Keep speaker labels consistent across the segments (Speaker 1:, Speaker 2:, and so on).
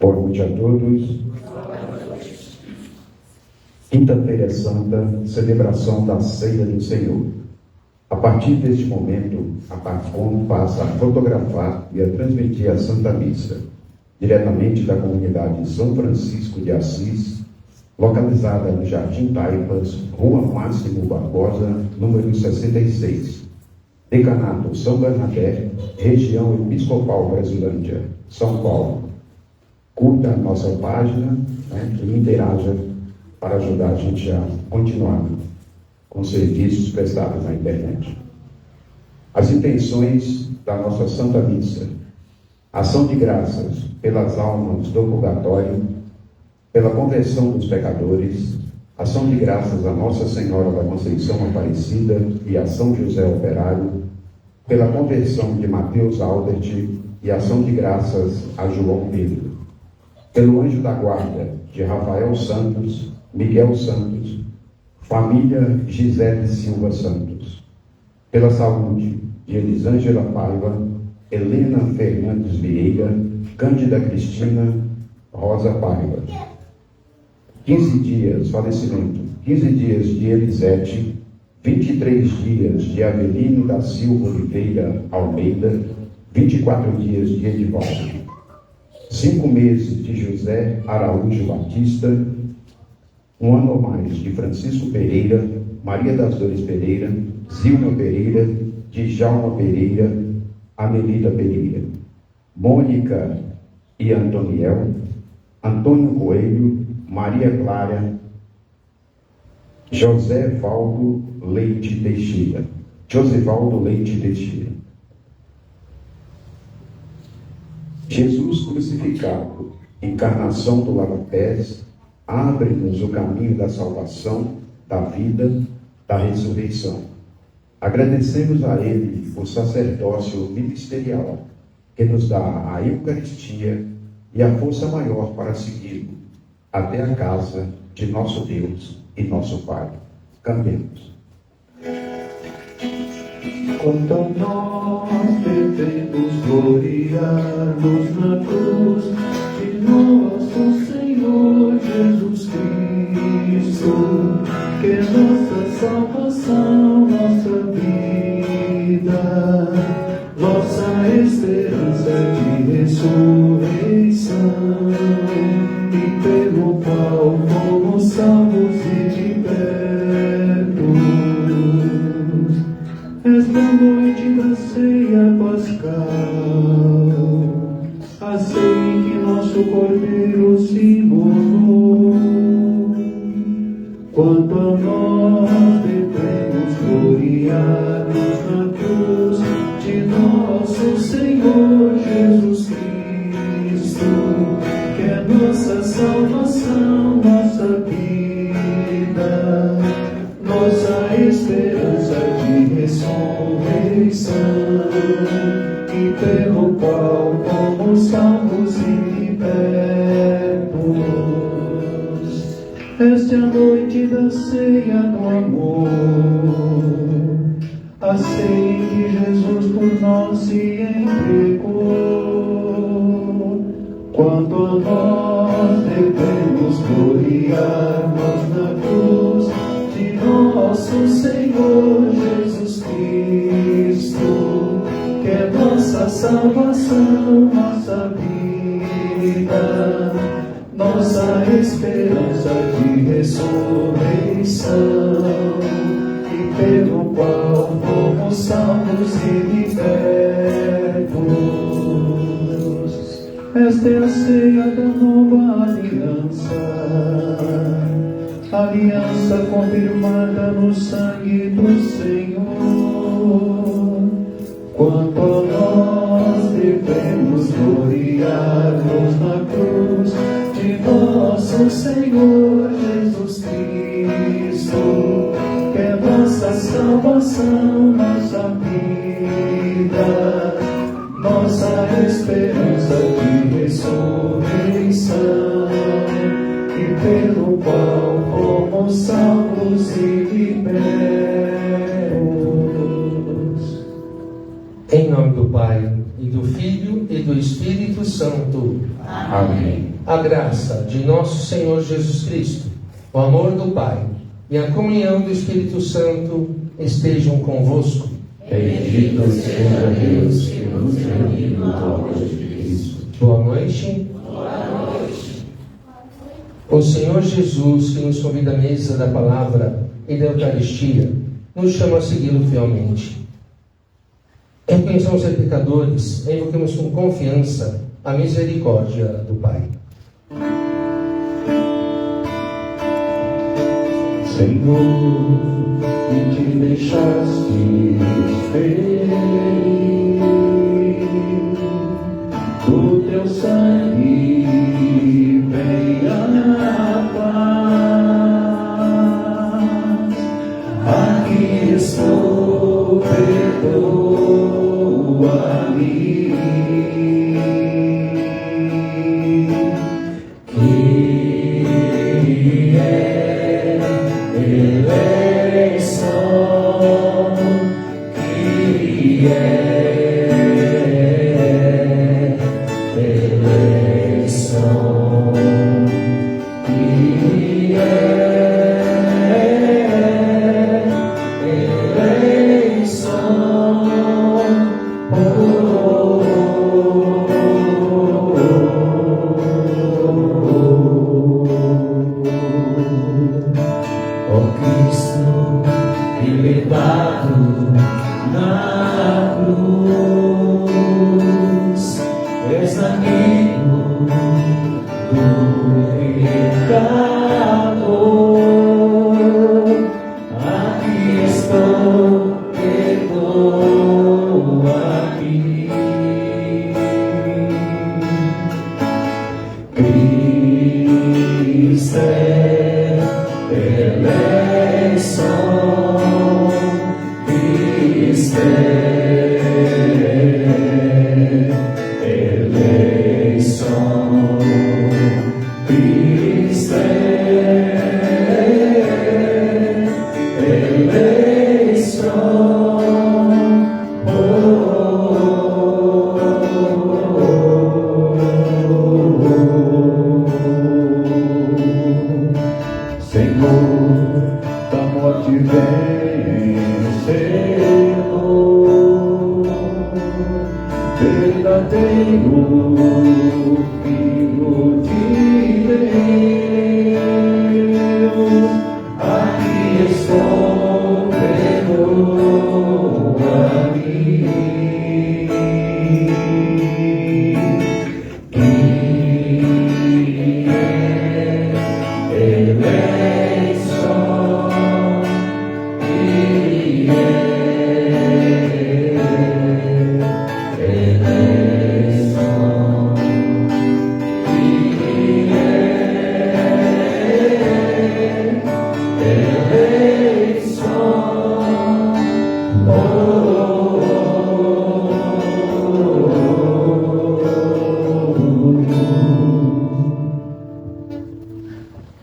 Speaker 1: Boa noite a todos. Quinta-feira Santa, celebração da Ceia do Senhor. A partir deste momento, a Parcom passa a fotografar e a transmitir a Santa Missa, diretamente da comunidade São Francisco de Assis, localizada no Jardim Taipas, Rua Máximo Barbosa, número 66. Decanato São Bernadette, região episcopal Brasilândia, São Paulo. Curta a nossa página, e interaja para ajudar a gente a continuar com serviços prestados na internet. As intenções da nossa Santa Missa: ação de graças pelas almas do purgatório, pela conversão dos pecadores, ação de graças a Nossa Senhora da Conceição Aparecida e a São José Operário, pela conversão de Mateus Albert e ação de graças a João Pedro, pelo anjo da guarda de Rafael Santos, Miguel Santos, família Gisele Silva Santos, pela saúde de Elisângela Paiva, Helena Fernandes Vieira, Cândida Cristina, Rosa Paiva. 15 dias, falecimento, 15 dias de Elisete, 23 dias de Avelino da Silva Oliveira Almeida, 24 dias de Edivaldo. 5 meses de José Araújo Batista, 1 ano ou mais de Francisco Pereira, Maria das Dores Pereira, Zilma Pereira, Djalma Pereira, Amelida Pereira, Mônica e Antoniel, Antônio Coelho, Maria Clara, Josevaldo Leite Teixeira. Jesus crucificado, encarnação do lava-pés, abre-nos o caminho da salvação, da vida, da ressurreição. Agradecemos a Ele o sacerdócio ministerial, que nos dá a Eucaristia e a força maior para segui-lo, até a casa de nosso Deus e nosso Pai. Cantemos.
Speaker 2: Quanto nós devemos gloriar-nos na cruz de nosso Senhor Jesus Cristo, que é nossa salvação, nossa vida, nossa esperança de ressurreição, e pelo qual fomos salvos e libertos. Esta noite da ceia pascal, a ceia em que nosso Cordeiro se imolou. Quanto a nós devemos gloriar-nos na cruz de nosso Senhor Jesus Cristo, que é nossa salvação, nossa vida, nossa esperança de ressurreição, e pelo qual fomos salvos e libertos. Esta é a noite da ceia do amor, a ceia em que Jesus por nós se entregou. Quanto a nós devemos gloriar-nos na cruz de nosso Senhor Jesus Cristo, que é nossa salvação, nossa vida, nossa esperança de ressurreição, e pelo qual fomos salvos e libertos. Esta é a ceia da nova aliança, aliança confirmada no sangue do Senhor. Quanto a nós devemos gloriar-nos na cruz de nosso Senhor Jesus Cristo, que é nossa salvação, nossa vida, nossa esperança de ressurreição, e pelo qual fomos salvos e libertos.
Speaker 3: Em nome do Pai, e do Filho, e do Espírito Santo.
Speaker 1: Amém.
Speaker 3: A graça de nosso Senhor Jesus Cristo, o amor do Pai e a comunhão do Espírito Santo estejam convosco.
Speaker 2: Bendito seja Deus que nos reuniu no amor de Cristo.
Speaker 3: Boa noite. O Senhor Jesus, que nos convida à mesa da palavra e da Eucaristia, nos chama a segui-lo fielmente. Reconheçamos ser pecadores e invoquemos com confiança a misericórdia do Pai.
Speaker 2: Senhor, que te deixaste ferir do teu sangue, venha a paz. Aqui estou, perdoa-me.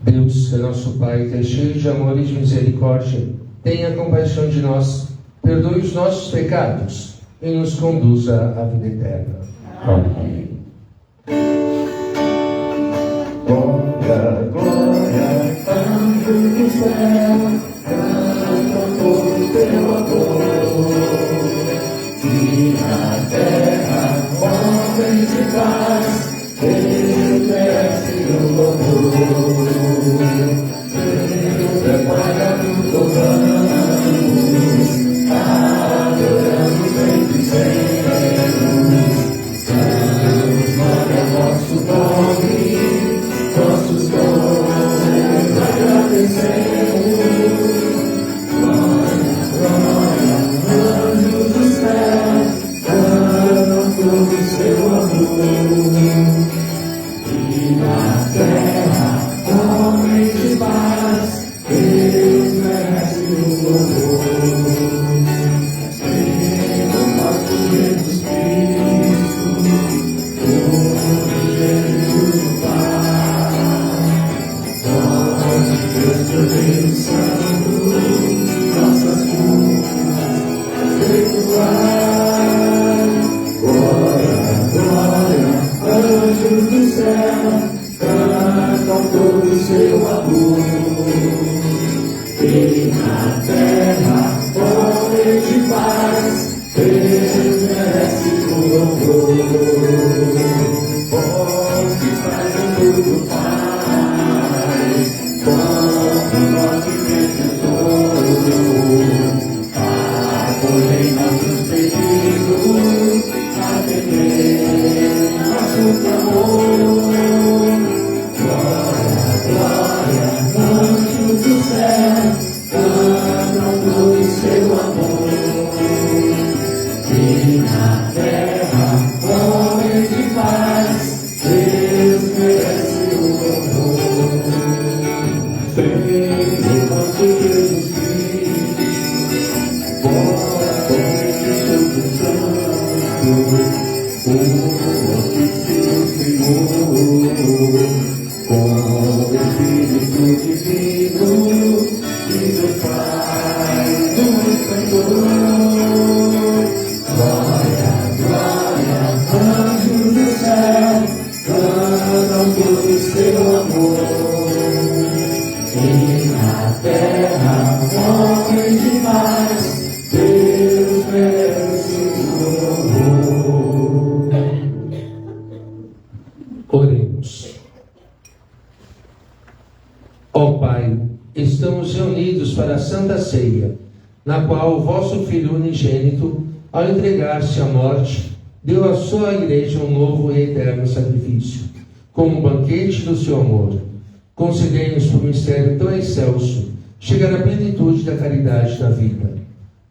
Speaker 3: Deus, nosso Pai, que é cheio de amor e de misericórdia, tenha compaixão de nós, perdoe os nossos pecados e nos conduza à vida eterna.
Speaker 2: Amém. Glória, glória, anjos do céu, cantam por teu amor. E na terra, homens de paz, Deus merece o louvor. Deus preparado louvamos, adoramos, bendizemos. Damos glória ao nosso nome, nossos dons agradecemos. Glória, glória, anjos do céu, cantam todo o seu amor. E na terra, homens de paz, Deus merece o louvor. Pelo nosso Jesus Cristo, unigênito do Pai, nós de Deus Cordeiro Santo, nossas culpas perdoai. Glória, glória,
Speaker 3: Oremos. Ó Pai, estamos reunidos para a Santa Ceia, na qual o vosso Filho unigênito, ao entregar-se à morte, deu à sua Igreja um novo e eterno sacrifício, como um banquete do seu amor. Concedei-nos por mistério tão excelso chegar à plenitude da caridade da vida.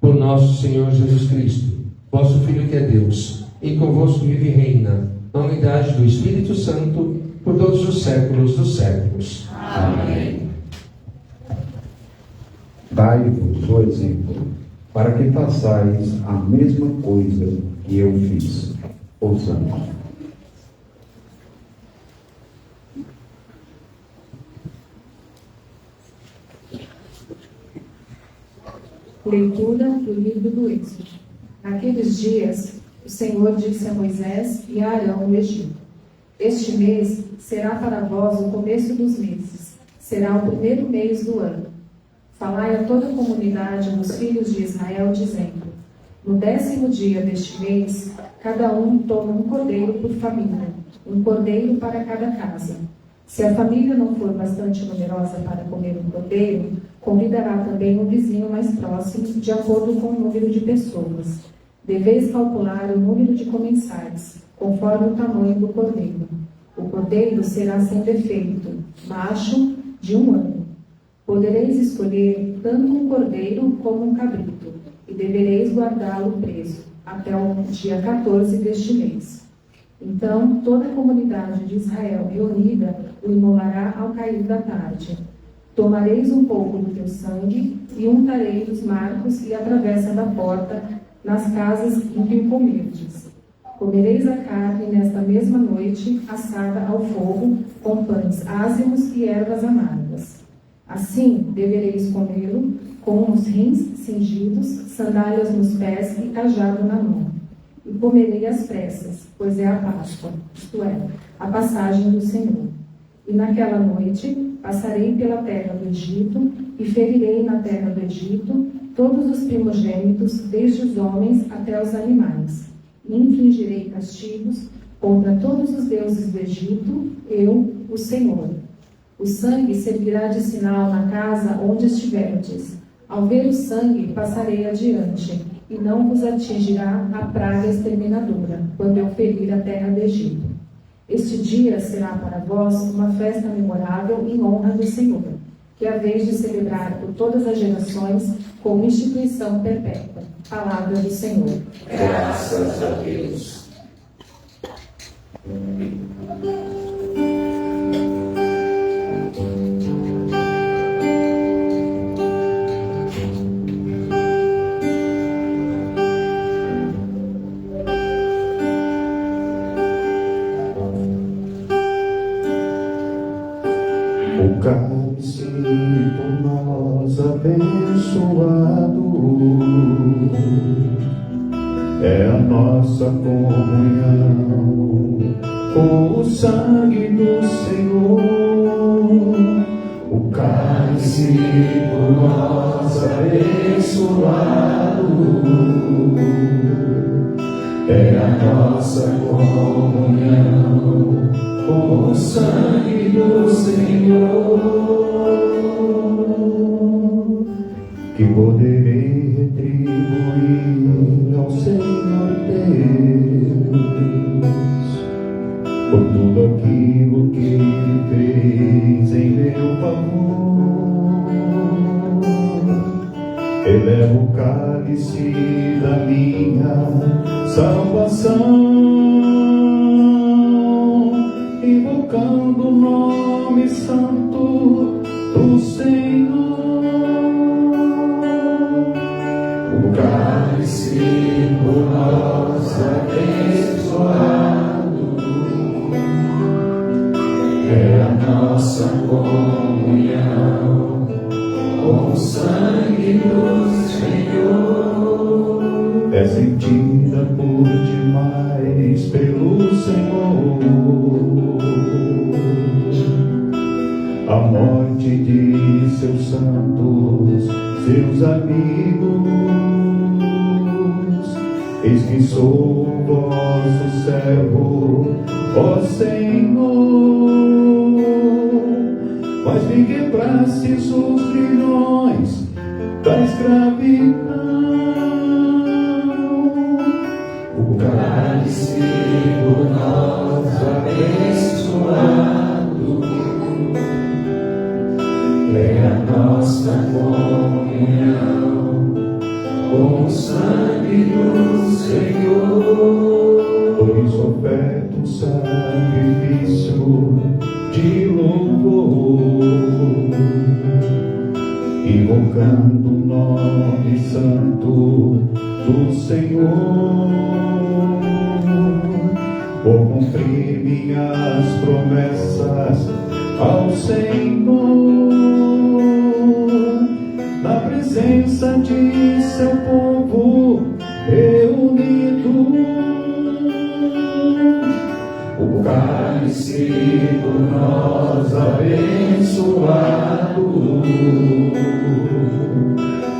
Speaker 3: Por nosso Senhor Jesus Cristo, vosso Filho que é Deus, e convosco vive e reina, na unidade do Espírito Santo, por todos os séculos dos séculos.
Speaker 2: Amém.
Speaker 1: Dai-vos o exemplo, para que façais a mesma coisa que eu fiz. Ouçamos.
Speaker 4: Leitura do livro do Êxodo. Naqueles dias, o Senhor disse a Moisés e a Arão no Egito: Este mês será para vós o começo dos meses, será o primeiro mês do ano. Falai a toda a comunidade dos filhos de Israel, dizendo: No 10º dia deste mês, cada um toma um cordeiro por família, um cordeiro para cada casa. Se a família não for bastante numerosa para comer um cordeiro, convidará também um vizinho mais próximo, de acordo com o número de pessoas. Deveis calcular o número de comensais, conforme o tamanho do cordeiro. O cordeiro será sem defeito, macho, de 1 ano. Podereis escolher tanto um cordeiro como um cabrito, e devereis guardá-lo preso, até o dia 14 deste mês. Então, toda a comunidade de Israel reunida o imolará ao cair da tarde. Tomareis um pouco do teu sangue e untarei os marcos e a travessa da porta nas casas em que o comerdes. Comereis a carne nesta mesma noite, assada ao fogo, com pães ázimos e ervas amargas. Assim devereis comê-lo com os rins cingidos, sandálias nos pés e cajado na mão. E comerei às pressas, pois é a Páscoa, isto é, a passagem do Senhor. E naquela noite passarei pela terra do Egito e ferirei na terra do Egito todos os primogênitos, desde os homens até os animais. E infligirei castigos contra todos os deuses do Egito, eu, o Senhor. O sangue servirá de sinal na casa onde estiverdes. Ao ver o sangue, passarei adiante, e não vos atingirá a praga exterminadora, quando eu ferir a terra do Egito. Este dia será para vós uma festa memorável em honra do Senhor, que haveis de celebrar por todas as gerações como instituição perpétua. Palavra do Senhor.
Speaker 2: Graças a Deus.
Speaker 1: O cálice por nós abençoado é a nossa comunhão com o sangue do Senhor. O cálice por nós
Speaker 2: nós abençoado, é a nossa comunhão com o sangue do Senhor.
Speaker 1: Que poderei retribuir ao Senhor Deus por tudo aquilo que Ele fez em meu favor. Elevo o cálice da minha salvação, invocando o nome santo do Senhor.
Speaker 2: O cálice por nós abençoado, é a nossa comunhão com o sangue do Senhor.
Speaker 1: É sentida por demais pelo Senhor a morte de seus santos, seus amigos. Eis que sou o vosso servo, ó Senhor, mas me quebrastes os grilhões da escravidão.
Speaker 2: O cálice por nós abençoado, é a nossa comunhão com o sangue do Senhor.
Speaker 1: Por isso oferto um sacrifício de louvor, invocando o nome santo do Senhor. Vou cumprir minhas promessas ao Senhor, na presença de seu povo reunido.
Speaker 2: O cálice por nós abençoado,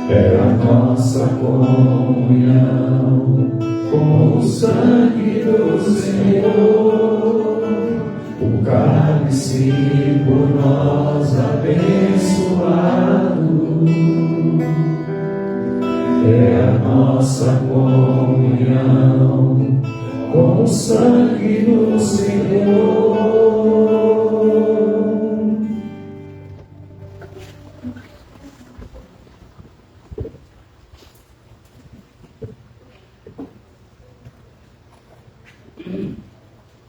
Speaker 2: é a nossa comunhão com o sangue do Senhor. O cálice por nós abençoado, é a nossa comunhão com o sangue do Senhor.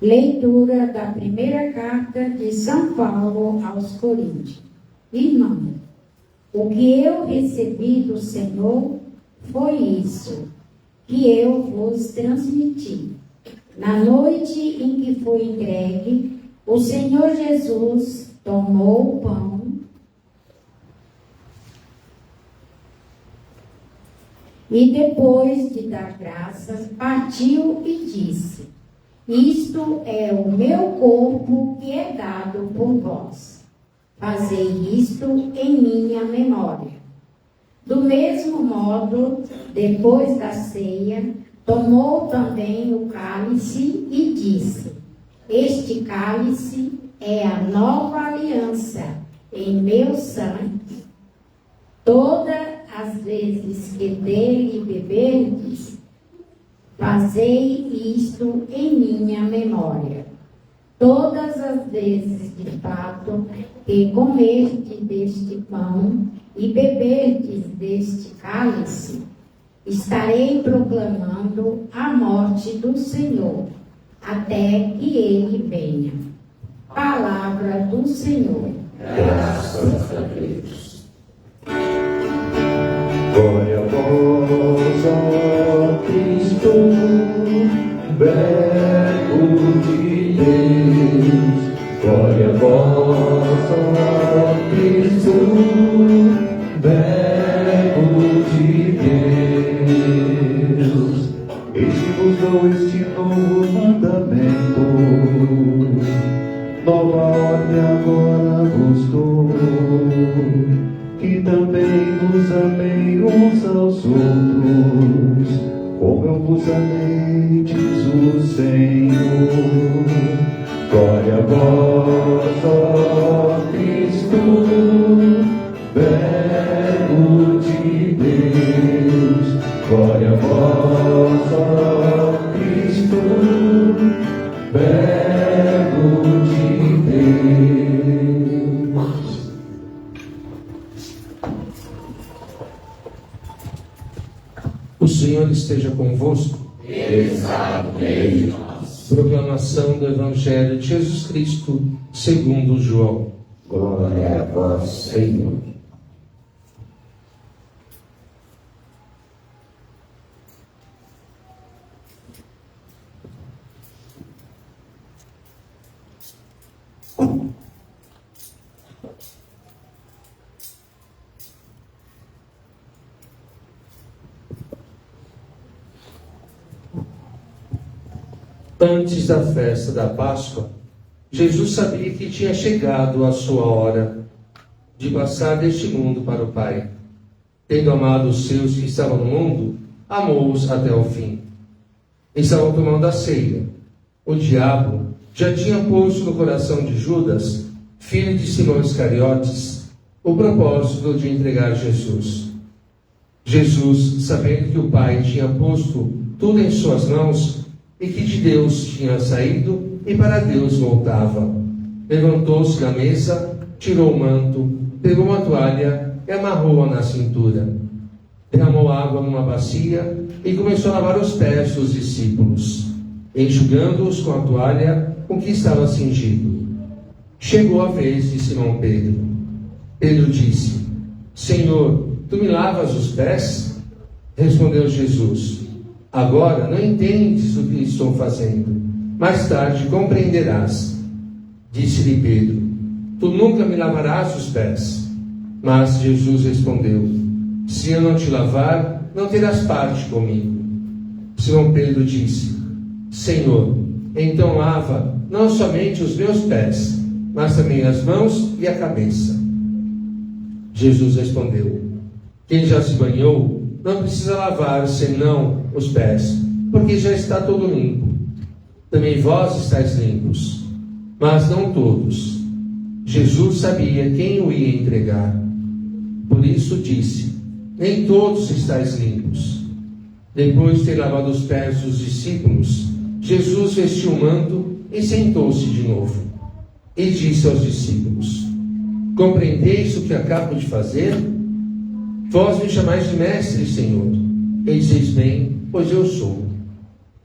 Speaker 5: Leitura da primeira carta de São Paulo aos Coríntios. Irmão, o que eu recebi do Senhor foi isso, que eu vos transmiti. Na noite em que foi entregue, o Senhor Jesus tomou o pão e, depois de dar graças, partiu e disse: isto é o meu corpo que é dado por vós. Fazei isto em minha memória. Do mesmo modo, depois da ceia, tomou também o cálice e disse: este cálice é a nova aliança em meu sangue. Todas as vezes que dele beberdes, fazei isto em minha memória. Todas as vezes, de fato, que comerdes deste pão e beberdes deste cálice, estarei proclamando a morte do Senhor, até que ele venha. Palavra do Senhor.
Speaker 2: Graças a Deus.
Speaker 1: Glória a vós, ó Cristo, Verbo de Deus. Glória a vós, ó Cristo, Verbo de Deus. Eis que vos dou este novo mandamento, nova ordem agora vos dou, que também vos amei
Speaker 2: Senhor. Glória a vós, ó Cristo, Verbo de Deus. Glória a vós, ó Cristo, Verbo de Deus.
Speaker 3: O Senhor esteja convosco.
Speaker 2: Exatamente.
Speaker 3: Proclamação do Evangelho de Jesus Cristo segundo João.
Speaker 2: Glória a vós, Senhor.
Speaker 3: Antes da festa da Páscoa, Jesus sabia que tinha chegado a sua hora de passar deste mundo para o Pai. Tendo amado os seus que estavam no mundo, amou-os até o fim. Estavam tomando a ceia. O diabo já tinha posto no coração de Judas, filho de Simão Iscariotes, o propósito de entregar Jesus. Jesus, sabendo que o Pai tinha posto tudo em suas mãos, e que de Deus tinha saído e para Deus voltava, levantou-se da mesa, tirou o manto, pegou uma toalha e amarrou-a na cintura. Derramou água numa bacia e começou a lavar os pés dos discípulos, enxugando-os com a toalha com que estava cingido. Chegou a vez de Simão Pedro. Pedro disse: Senhor, tu me lavas os pés? Respondeu Jesus: Agora não entendes o que estou fazendo, mais tarde compreenderás. Disse-lhe Pedro: Tu nunca me lavarás os pés. Mas Jesus respondeu: Se eu não te lavar, não terás parte comigo. Simão Pedro disse: Senhor, então lava não somente os meus pés, mas também as mãos e a cabeça. Jesus respondeu: Quem já se banhou não precisa lavar senão os pés, porque já está todo limpo. Também vós estáis limpos, mas não todos. Jesus sabia quem o ia entregar. Por isso disse: Nem todos estáis limpos. Depois de ter lavado os pés dos discípulos, Jesus vestiu o manto e sentou-se de novo. E disse aos discípulos: Compreendeis o que acabo de fazer? Vós me chamais de mestre, Senhor. E dizeis bem, pois eu sou.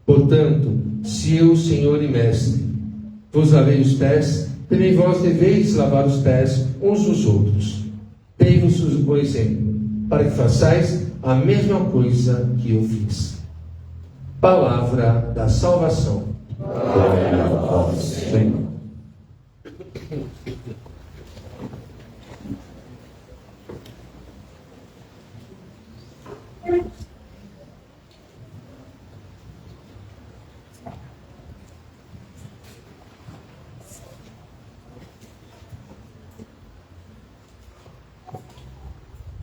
Speaker 3: Portanto, se eu, Senhor e mestre, vos lavei os pés, também vós deveis lavar os pés uns dos outros. Dei-vos o exemplo, para que façais a mesma coisa que eu fiz. Palavra da salvação.
Speaker 2: Glória a vós, Senhor.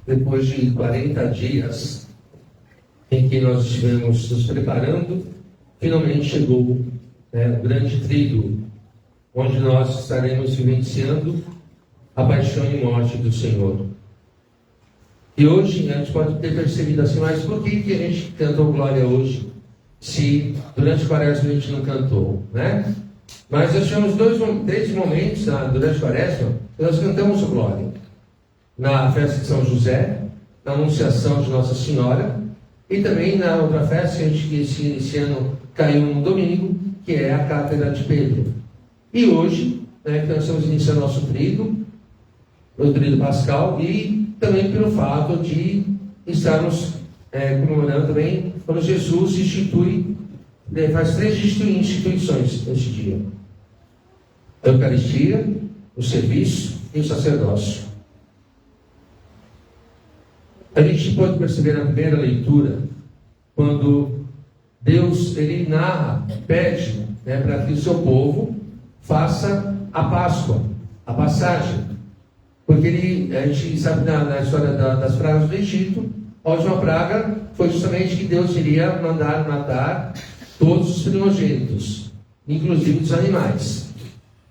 Speaker 3: Depois de 40 dias em que nós estivemos nos preparando, finalmente chegou o grande tríduo, onde nós estaremos vivenciando a paixão e morte do Senhor. E hoje a gente pode ter percebido assim, mas por que a gente cantou Glória hoje, se durante o Quaresma a gente não cantou, né? Mas nós tivemos três momentos durante o Quaresma que nós cantamos o Glória. Na festa de São José, na Anunciação de Nossa Senhora, e também na outra festa que esse ano caiu no domingo, que é a Cátedra de Pedro. E hoje, que nós estamos iniciando nosso tríduo, o tríduo pascal, e também pelo fato de estarmos comemorando também quando Jesus faz 3 instituições neste dia: a Eucaristia, o serviço e o sacerdócio. A gente pode perceber na primeira leitura, quando Deus ele narra, pede para que o seu povo faça a Páscoa, a passagem. Porque a gente sabe na história das pragas do Egito, a última praga foi justamente que Deus iria mandar matar todos os primogênitos, inclusive dos animais.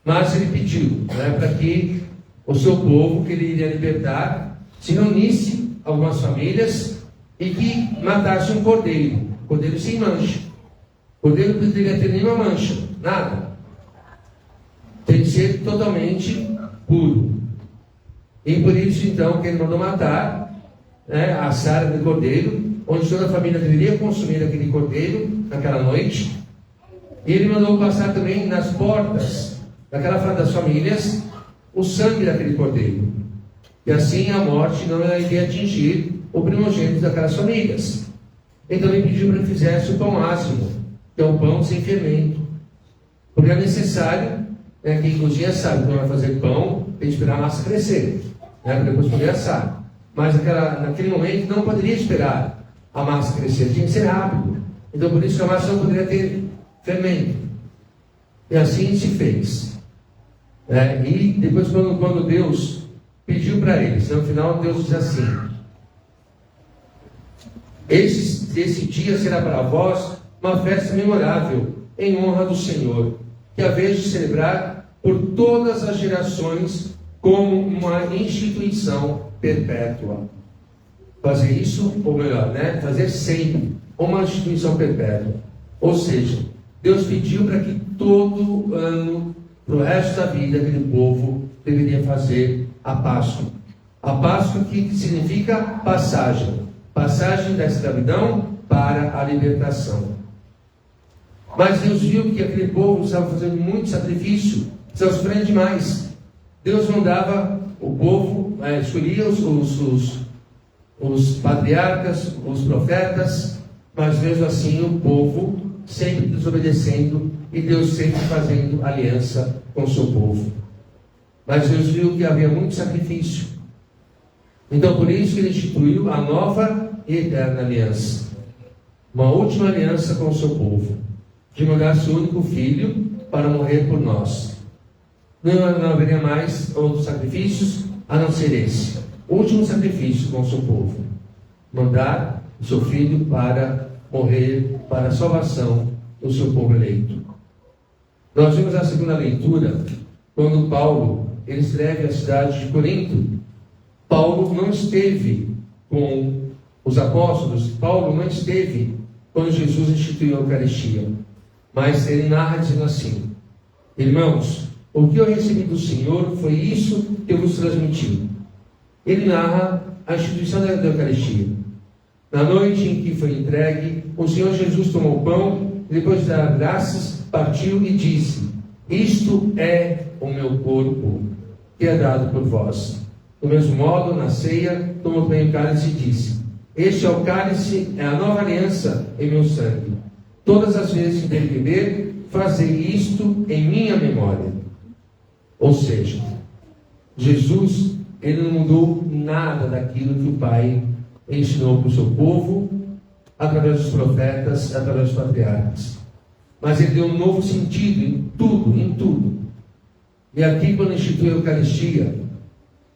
Speaker 3: Mas ele pediu, né, para que o seu povo, que ele iria libertar, se reunisse algumas famílias e que matasse um cordeiro sem mancha. O cordeiro não poderia ter nenhuma mancha, nada. Tem que ser totalmente puro. E por isso, então, que ele mandou matar, né, a assar do cordeiro, onde toda a família deveria consumir aquele cordeiro naquela noite. E ele mandou passar também nas portas das famílias o sangue daquele cordeiro. E assim a morte não iria atingir o primogênito daquelas famílias. Então ele pediu para que fizesse o pão ázimo, que é um pão sem fermento. Porque é necessário, quem cozinha sabe que vai fazer pão, tem que esperar a massa crescer, para depois poder assar. Mas naquele momento não poderia esperar a massa crescer, tinha que ser rápido. Então por isso que a massa não poderia ter fermento. E assim se fez. E depois quando Deus pediu para eles, no final Deus diz assim: esse dia será para vós uma festa memorável em honra do Senhor, que haveis de celebrar por todas as gerações como uma instituição perpétua. Fazer isso, ou melhor, fazer sempre uma instituição perpétua. Ou seja, Deus pediu para que todo ano, para o resto da vida, aquele povo deveria fazer a Páscoa. A Páscoa que significa passagem. Passagem da escravidão para a libertação. Mas Deus viu que aquele povo estava fazendo muito sacrifício, estava sofrendo demais. Deus mandava o povo, escolhia os patriarcas, os profetas, mas mesmo assim o povo sempre desobedecendo e Deus sempre fazendo aliança com o seu povo. Mas Deus viu que havia muito sacrifício. Então por isso que ele instituiu a nova e eterna aliança. Uma última aliança com o seu povo, de mandar seu único filho para morrer por nós. Não haveria mais outros sacrifícios a não ser esse. O último sacrifício com o seu povo. Mandar o seu filho para morrer para a salvação do seu povo eleito. Nós vimos a segunda leitura, quando Paulo ele escreve a cidade de Corinto. Paulo não esteve com os apóstolos, Paulo não esteve quando Jesus instituiu a Eucaristia. Mas ele narra dizendo assim: irmãos, o que eu recebi do Senhor foi isso que eu vos transmiti. Ele narra a instituição da Eucaristia. Na noite em que foi entregue, o Senhor Jesus tomou o pão, e depois de dar graças, partiu e disse: isto é o meu corpo, que é dado por vós. Do mesmo modo, na ceia, tomou também o cálice e disse: este é o cálice, é a nova aliança em meu sangue. Todas as vezes que dele beber, fazei isto em minha memória. Ou seja, Jesus, ele não mudou nada daquilo que o Pai ensinou para o seu povo, através dos profetas, através dos patriarcas. Mas ele deu um novo sentido em tudo, em tudo. E aqui, quando institui a Eucaristia,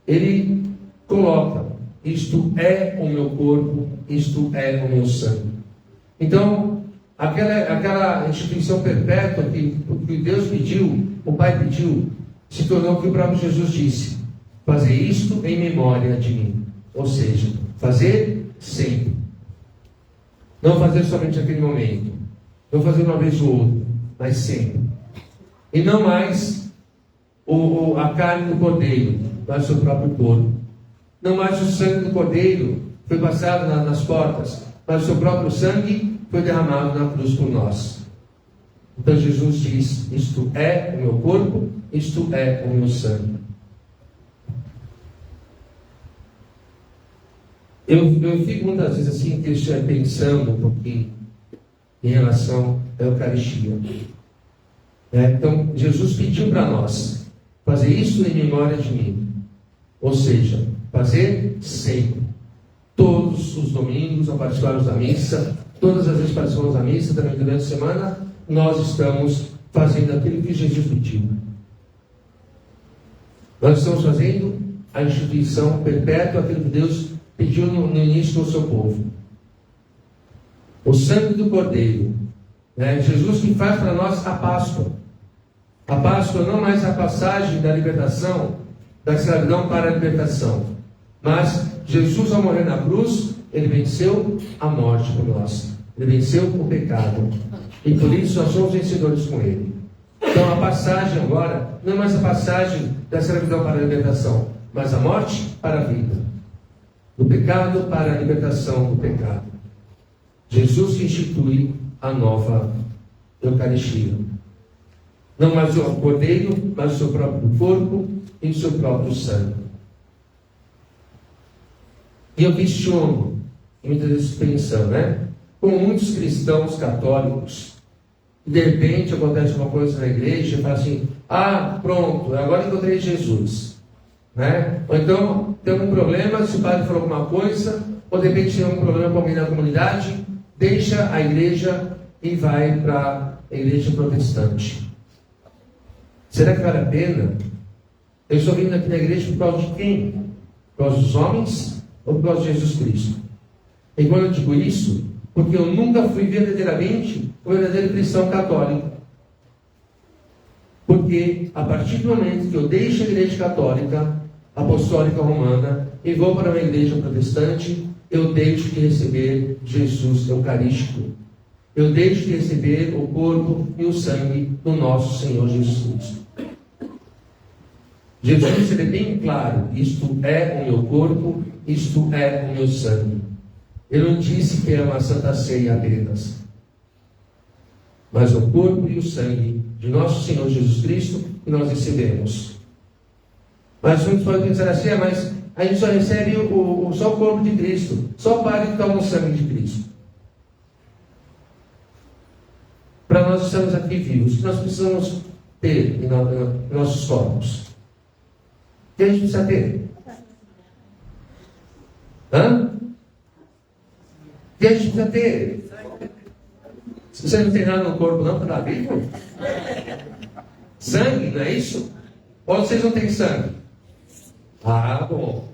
Speaker 3: ele coloca: isto é o meu corpo, isto é o meu sangue. Então, aquela instituição perpétua que Deus pediu, o Pai pediu, se tornou o que o próprio Jesus disse: fazer isto em memória de mim. Ou seja, fazer sempre. Não fazer somente naquele momento, não fazer uma vez ou outra, mas sempre. E não mais a carne do cordeiro, mas o seu próprio corpo. Não mais o sangue do cordeiro foi passado nas portas, mas o seu próprio sangue foi derramado na cruz por nós. Então Jesus diz: isto é o meu corpo, isto é o meu sangue. Eu fico muitas vezes assim, pensando um pouquinho em relação à Eucaristia. Então Jesus pediu para nós: fazer isso em memória de mim. Ou seja, fazer sempre. Todos os domingos, ao participarmos da missa, todas as vezes que participamos da missa, também durante a semana, nós estamos fazendo aquilo que Jesus pediu. Nós estamos fazendo a instituição perpétua, aquilo que Deus pediu no início do seu povo. O sangue do Cordeiro Jesus que faz para nós a Páscoa. A Páscoa não mais a passagem da libertação, da escravidão para a libertação. Mas Jesus, ao morrer na cruz, ele venceu a morte por nós. Ele venceu o pecado. E por isso nós somos vencedores com ele. Então a passagem agora não é mais a passagem da escravidão para a libertação, mas a morte para a vida. Do pecado para a libertação do pecado. Jesus institui a nova Eucaristia. Não mais o cordeiro, mas o seu próprio corpo e o seu próprio sangue. E eu questiono, e muitas vezes pensando, como muitos cristãos católicos, de repente acontece uma coisa na igreja e fala assim, pronto, agora encontrei Jesus. Ou então tem algum problema, se o padre falou alguma coisa, ou de repente tem algum problema com alguém na comunidade, deixa a igreja e vai para a igreja protestante. Será que vale a pena? Eu estou vindo aqui na igreja por causa de quem? Por causa dos homens ou por causa de Jesus Cristo? E quando eu digo isso, porque eu nunca fui verdadeiramente um verdadeiro cristão católico. Porque a partir do momento que eu deixo a igreja católica, apostólica romana, e vou para uma igreja protestante, eu deixo de receber Jesus eucarístico. Eu deixo de receber o corpo e o sangue do nosso Senhor Jesus Cristo. Jesus é bem claro, isto é o meu corpo, isto é o meu sangue. Ele não disse que é uma santa ceia apenas, mas o corpo e o sangue de nosso Senhor Jesus Cristo que nós recebemos. Mas muitos podem pensar assim, mas a gente só recebe só o corpo de Cristo, só o Padre que toma o sangue de Cristo. Para nós estamos aqui vivos, o que nós precisamos ter em nossos corpos? O que a gente precisa ter? O que a gente precisa ter? Se você não tem nada no corpo não, está vivo? Sangue, não é isso? Ou vocês não têm sangue? Bom.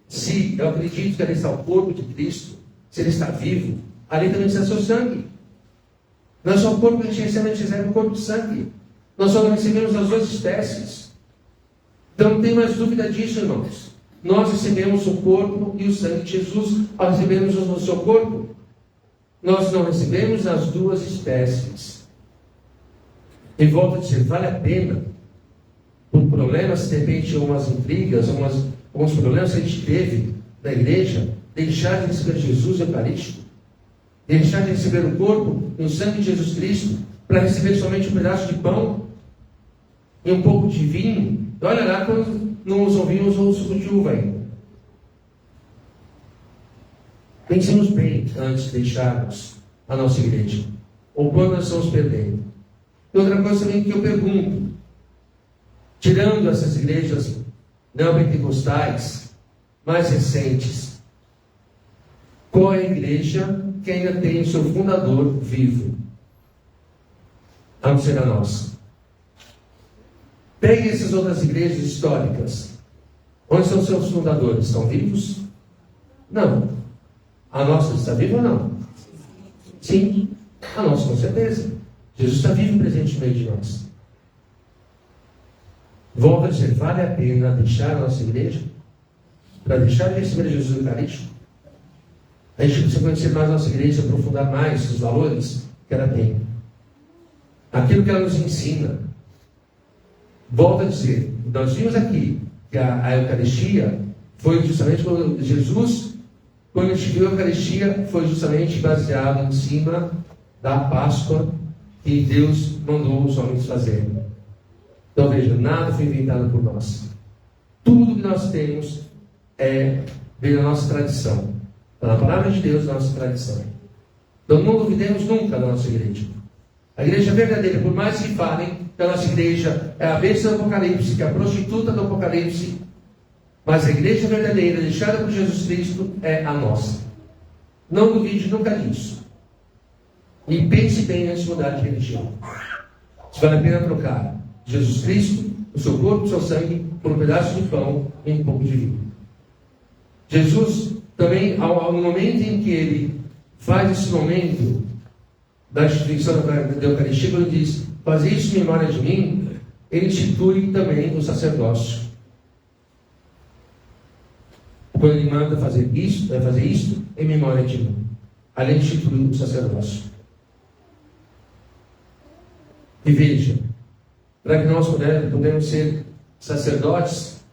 Speaker 3: Se eu acredito que ali está o corpo de Cristo, se ele está vivo, ali também está seu sangue. Não é só o corpo que a gente recebe o corpo de sangue. Nós só não recebemos as duas espécies. Então não tem mais dúvida disso, irmãos. Nós recebemos o corpo e o sangue de Jesus ao recebermos o seu corpo. Nós não recebemos as duas espécies. E volto a dizer, vale a pena, por problemas, de repente, umas intrigas, alguns problemas que a gente teve na igreja, deixar de receber Jesus eucarístico, deixar de receber o corpo e o sangue de Jesus Cristo, para receber somente um pedaço de pão e um pouco de vinho. E olha lá, quando não usam vinho, usam o suco de uva ainda. Pensemos bem antes de deixarmos a nossa igreja, ou quando nós estamos perdendo. E outra coisa também que eu pergunto, tirando essas igrejas neopentecostais mais recentes, qual é a igreja que ainda tem o seu fundador vivo? A não ser a nossa. Pegue essas outras igrejas históricas. Onde são seus fundadores? Estão vivos? Não. A nossa está viva ou não? Sim. A nossa com certeza. Jesus está vivo e presente no meio de nós. Volto a dizer, vale a pena deixar a nossa igreja? Para deixar de receber Jesus Eucarístico? A gente precisa conhecer mais a nossa igreja, aprofundar mais os valores que ela tem. Aquilo que ela nos ensina. Volto a dizer, nós vimos aqui que a Eucaristia foi justamente quando Jesus, quando instituiu a Eucaristia, foi justamente baseado em cima da Páscoa que Deus mandou os homens fazerem. Então veja, nada foi inventado por nós. Tudo que nós temos vem da nossa tradição. Está na palavra de Deus, da nossa tradição. Então não duvidemos nunca da nossa igreja. A igreja verdadeira, por mais que falem que a nossa igreja é a besta do Apocalipse, que é a prostituta do Apocalipse, mas a igreja verdadeira, deixada por Jesus Cristo, é a nossa. Não duvide nunca disso. E pense bem antes de mudar de religião. Se vale a pena trocar Jesus Cristo, o seu corpo, o seu sangue, por um pedaço de pão e um pouco de vinho. Jesus, também, no momento em que ele faz esse momento da instituição da Eucaristia, quando ele diz, fazer isso em memória de mim, ele institui também o sacerdócio. Quando ele manda fazer isso em memória de mim, além de instituir o sacerdócio. E veja, para que nós podemos ser sacerdotes,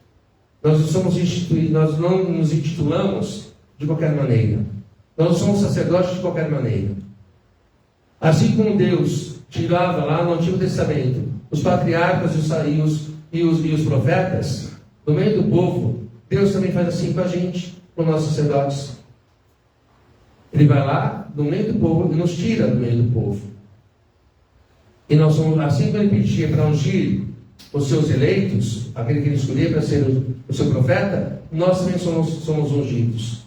Speaker 3: nós não nos intitulamos de qualquer maneira. Nós não somos sacerdotes de qualquer maneira. Assim como Deus tirava lá no Antigo Testamento os patriarcas e os profetas do meio do povo, Deus também faz assim com a gente, com os nossos sacerdotes. Ele vai lá do meio do povo e nos tira do meio do povo. E nós somos, assim como ele pedia para ungir os seus eleitos, aquele que ele escolheu para ser o seu profeta, nós também somos ungidos.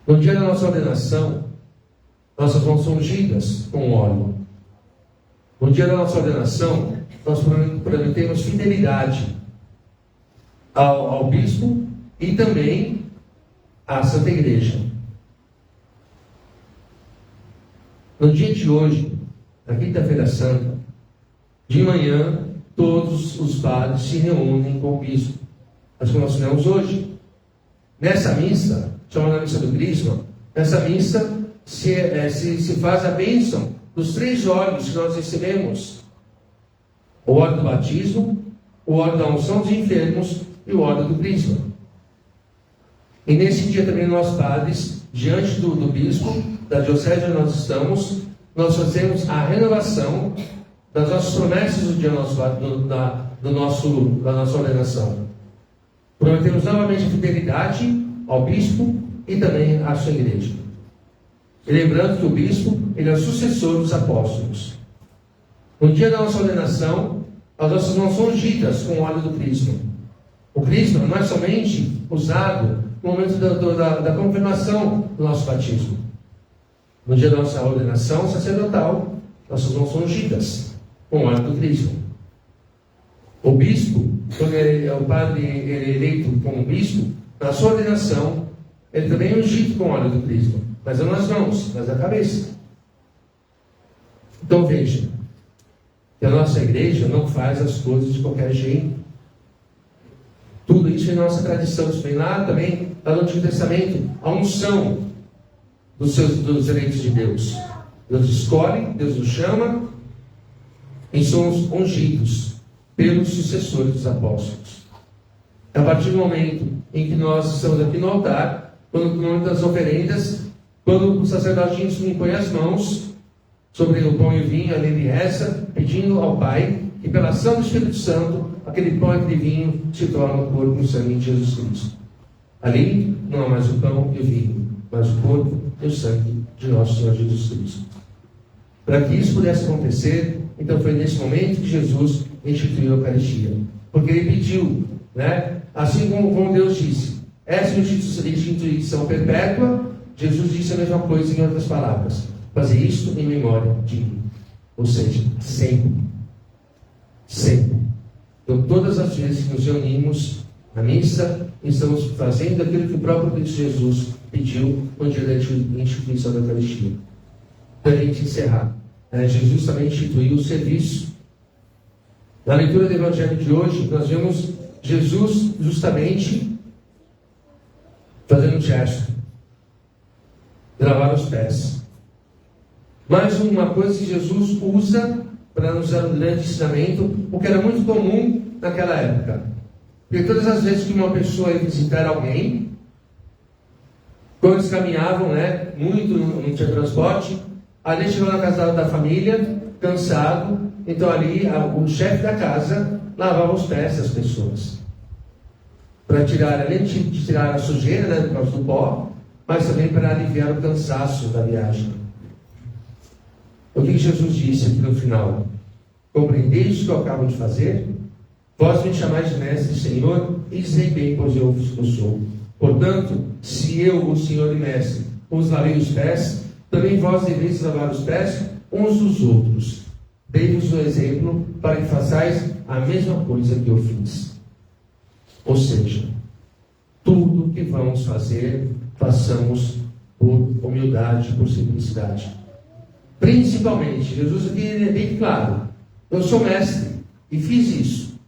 Speaker 3: No dia da nossa ordenação, nossas mãos são ungidas com óleo. No dia da nossa ordenação, nós prometemos fidelidade ao bispo e também à Santa Igreja. No dia de hoje, na Quinta-feira Santa, de manhã, todos os padres se reúnem com o bispo. Mas como nós fizemos hoje, nessa missa, chamada Missa do Crisma, nessa missa se faz a bênção dos 3 óleos que nós recebemos: o óleo do batismo, o óleo da unção dos enfermos e o óleo do Crisma. E nesse dia também nós padres, diante do bispo, da diocese onde nós estamos, nós fazemos a renovação das nossas promessas do dia da nossa ordenação. Prometemos novamente a fidelidade ao bispo e também à sua igreja. E lembrando que o bispo, ele é o sucessor dos apóstolos. No dia da nossa ordenação, as nossas mãos são ungidas com o óleo do crisma. O crisma não é somente usado no momento da confirmação do nosso batismo. No dia da nossa ordenação sacerdotal, nossas mãos são ungidas com o óleo do crisma. O bispo, quando o padre é eleito como bispo, na sua ordenação, ele também é ungido com o óleo do crisma, mas não nas mãos, mas na cabeça. Então veja, que a nossa igreja não faz as coisas de qualquer jeito. Tudo isso é nossa tradição. Isso vem lá também, lá no Antigo Testamento, a unção dos eleitos de Deus. Deus escolhe, Deus nos chama, e somos ungidos pelos sucessores dos apóstolos. A partir do momento em que nós estamos aqui no altar, no momento das oferendas, quando o sacerdote impõe as mãos sobre o pão e o vinho, ali ele reza, pedindo ao Pai que, pela ação do Espírito Santo, aquele pão e aquele vinho se tornem o corpo e o sangue de Jesus Cristo. Ali não há mais o pão e o vinho, mas o corpo e o sangue de nosso Senhor Jesus Cristo. Para que isso pudesse acontecer, então foi nesse momento que Jesus instituiu a Eucaristia. Porque ele pediu, né? Assim como Deus disse, essa instituição perpétua, Jesus disse a mesma coisa em outras palavras: fazer isto em memória de mim. Ou seja, sempre. Sempre. Então, todas as vezes que nos reunimos na missa, estamos fazendo aquilo que o próprio Cristo Jesus pediu no dia da instituição da Eucaristia. Para a gente encerrar, Jesus também instituiu o serviço. Na leitura do Evangelho de hoje, nós vemos Jesus justamente fazendo um gesto de lavar os pés. Mais uma coisa que Jesus usa para nos dar um grande ensinamento, o que era muito comum naquela época. Porque todas as vezes que uma pessoa ia visitar alguém, quando eles caminhavam, muito, não tinha transporte, ali chegou na casa da família, cansado, então ali o chefe da casa lavava os pés das pessoas. Para tirar, além de tirar a sujeira, por causa do pó, mas também para aliviar o cansaço da viagem. O que Jesus disse aqui no final? Compreendeis o que eu acabo de fazer? Vós me chamais de mestre e Senhor, e dizei bem, pois eu vos sou. Portanto, se eu, o Senhor e mestre, vos lavei os pés, também vós deveis lavar os pés uns dos outros. Dei-vos o exemplo para que façais a mesma coisa que eu fiz. Ou seja, tudo que vamos fazer, façamos por humildade, por simplicidade. Principalmente, Jesus aqui é bem claro. Eu sou mestre e fiz isso.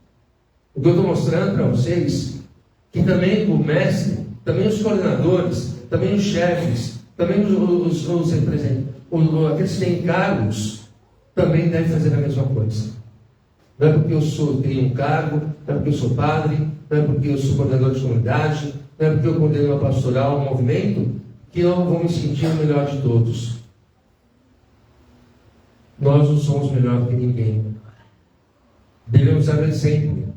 Speaker 3: O que eu estou mostrando para vocês, que também o mestre, também os coordenadores, também os chefes, também os representantes, aqueles que têm cargos, também devem fazer a mesma coisa. Não é porque eu tenho um cargo, não é porque eu sou padre, não é porque eu sou coordenador de comunidade, não é porque eu coordeno uma pastoral, um movimento, que eu vou me sentir o melhor de todos. Nós não somos melhor que ninguém. Devemos dar o exemplo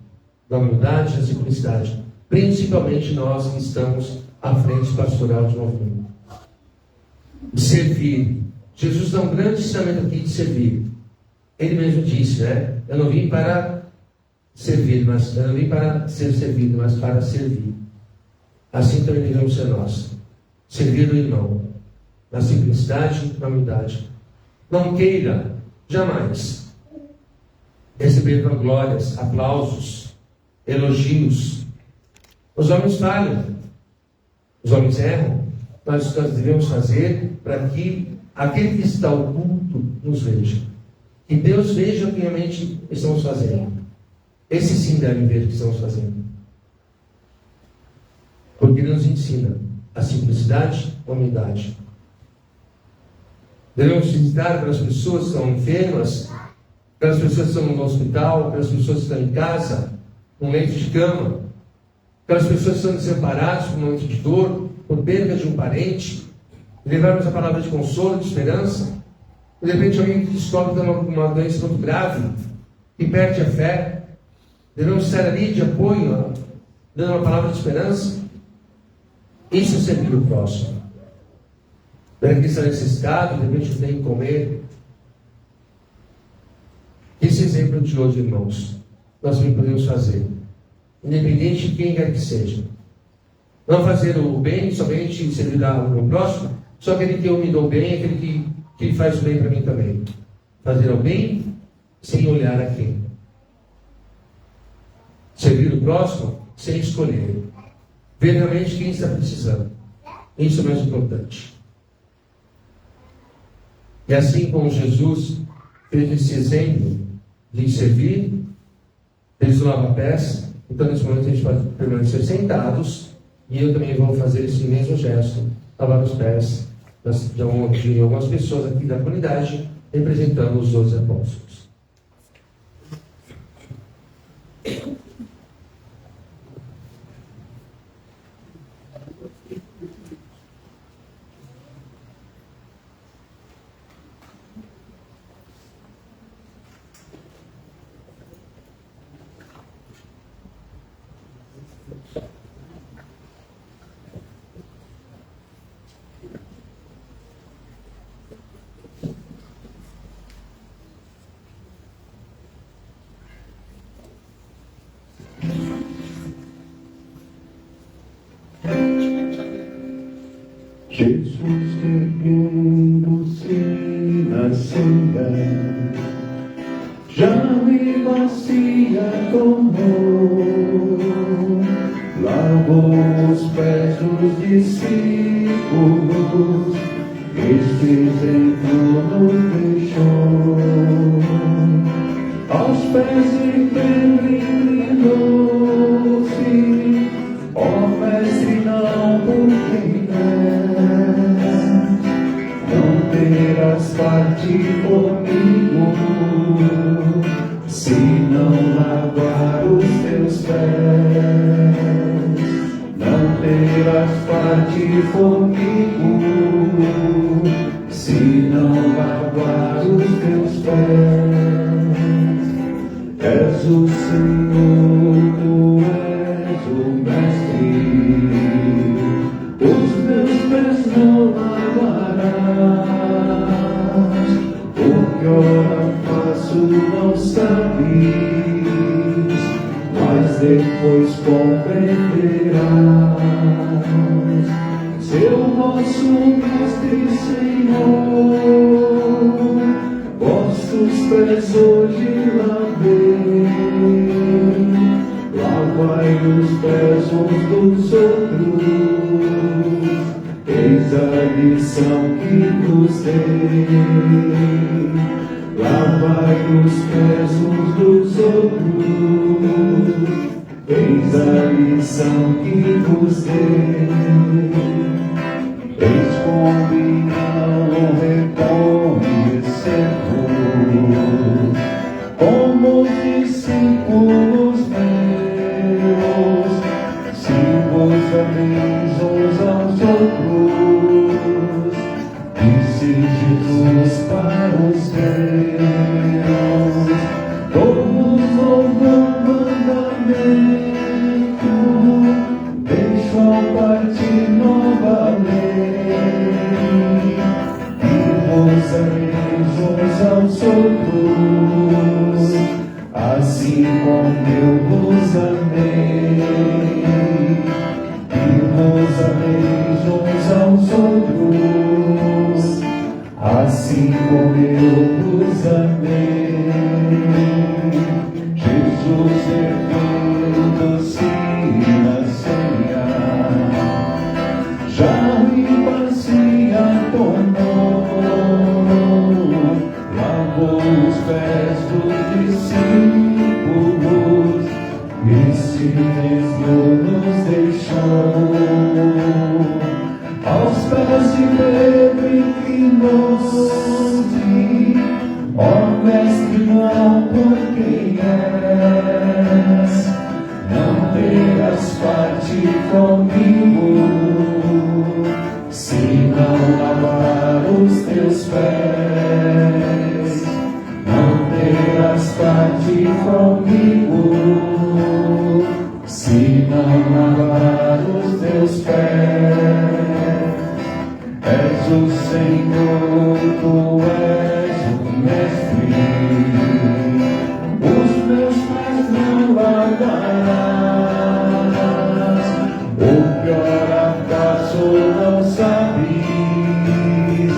Speaker 3: da humildade e da simplicidade, principalmente nós que estamos à frente pastoral de movimento. De servir. Jesus dá um grande ensinamento aqui de servir. Ele mesmo disse, né? Eu não vim para servir, mas eu não vim para ser servido, mas para servir. Assim também devemos ser nós. Servir o irmão, na simplicidade e na humildade. Não queira, jamais, receber glórias, aplausos, elogios. Os homens falham, os homens erram, mas nós devemos fazer para que aquele que está oculto nos veja. Que Deus veja o que realmente estamos fazendo. Esse sim deve ver o que estamos fazendo. Porque Ele nos ensina a simplicidade e a humildade. Devemos visitar aquelas pessoas que estão enfermas, aquelas pessoas que estão no hospital, aquelas pessoas que estão em casa, num leito de cama, aquelas pessoas que estão desamparadas por um momento de dor, por perda de um parente, e levarmos a palavra de consolo, de esperança. De repente alguém que descobre que tem uma doença muito grave, que perde a fé, devemos estar ali de apoio, dando uma palavra de esperança. Isso é servir o próximo. Para que está necessitado, de repente tem que comer. Esse exemplo de hoje, irmãos, nós também podemos fazer, independente de quem quer que seja. Não fazer o bem somente servir ao próximo, só aquele que eu me dou bem, aquele que faz o bem para mim também. Fazer o bem sem olhar a quem. Servir o próximo sem escolher. Ver realmente quem está precisando. Isso é o mais importante. E assim como Jesus fez esse exemplo de servir, eles lavavam pés, então nesse momento a gente pode permanecer sentados, e eu também vou fazer esse mesmo gesto, lavar os pés de algumas pessoas aqui da comunidade, representando os 12 apóstolos.
Speaker 2: Jesus erguendo-se na ceia, já me bacia tomou, lavou os pés dos discípulos, este exemplo nos deixou. Aos pés de Pedro inclinou-se, ó mestre, não por quem não terás parte comigo, se não lavar os teus pés. Não terás parte comigo, se não lavar os teus pés. És o Senhor, tu és o mestre, os meus pés não lavarás, o que ora faço não sabes, mas depois compreenderás. Seu vosso mestre Senhor, vossos pés hoje lavei, lavai os pés uns dos outros, eis a lição que vos dei. Lavai os pés uns dos outros, eis a lição que vos dei. Eis comunhão reconhecemos como os discípulos meus, se vos ameis uns aos outros, disse Jesus para os seus. Todos ouvem o mandamento, deixam a parte nova lei, e vos ameis uns aos outros, assim como eu vos amei. E vos ameis uns aos outros, assim como eu vos amei. Jesus erguendo-se na ceia, já bacia tomou, lavou os pés dos discípulos, esse mesmo nos deixou. Aos pés de Pedro inclinou-se, ó mestre, não por quem és, não terás parte comigo, se não lavar os teus pés. Não terás parte comigo, se não lavar os teus pés. És o Senhor, tu és o mestre, os meus pés não lavarás. O que ora faço não sabes,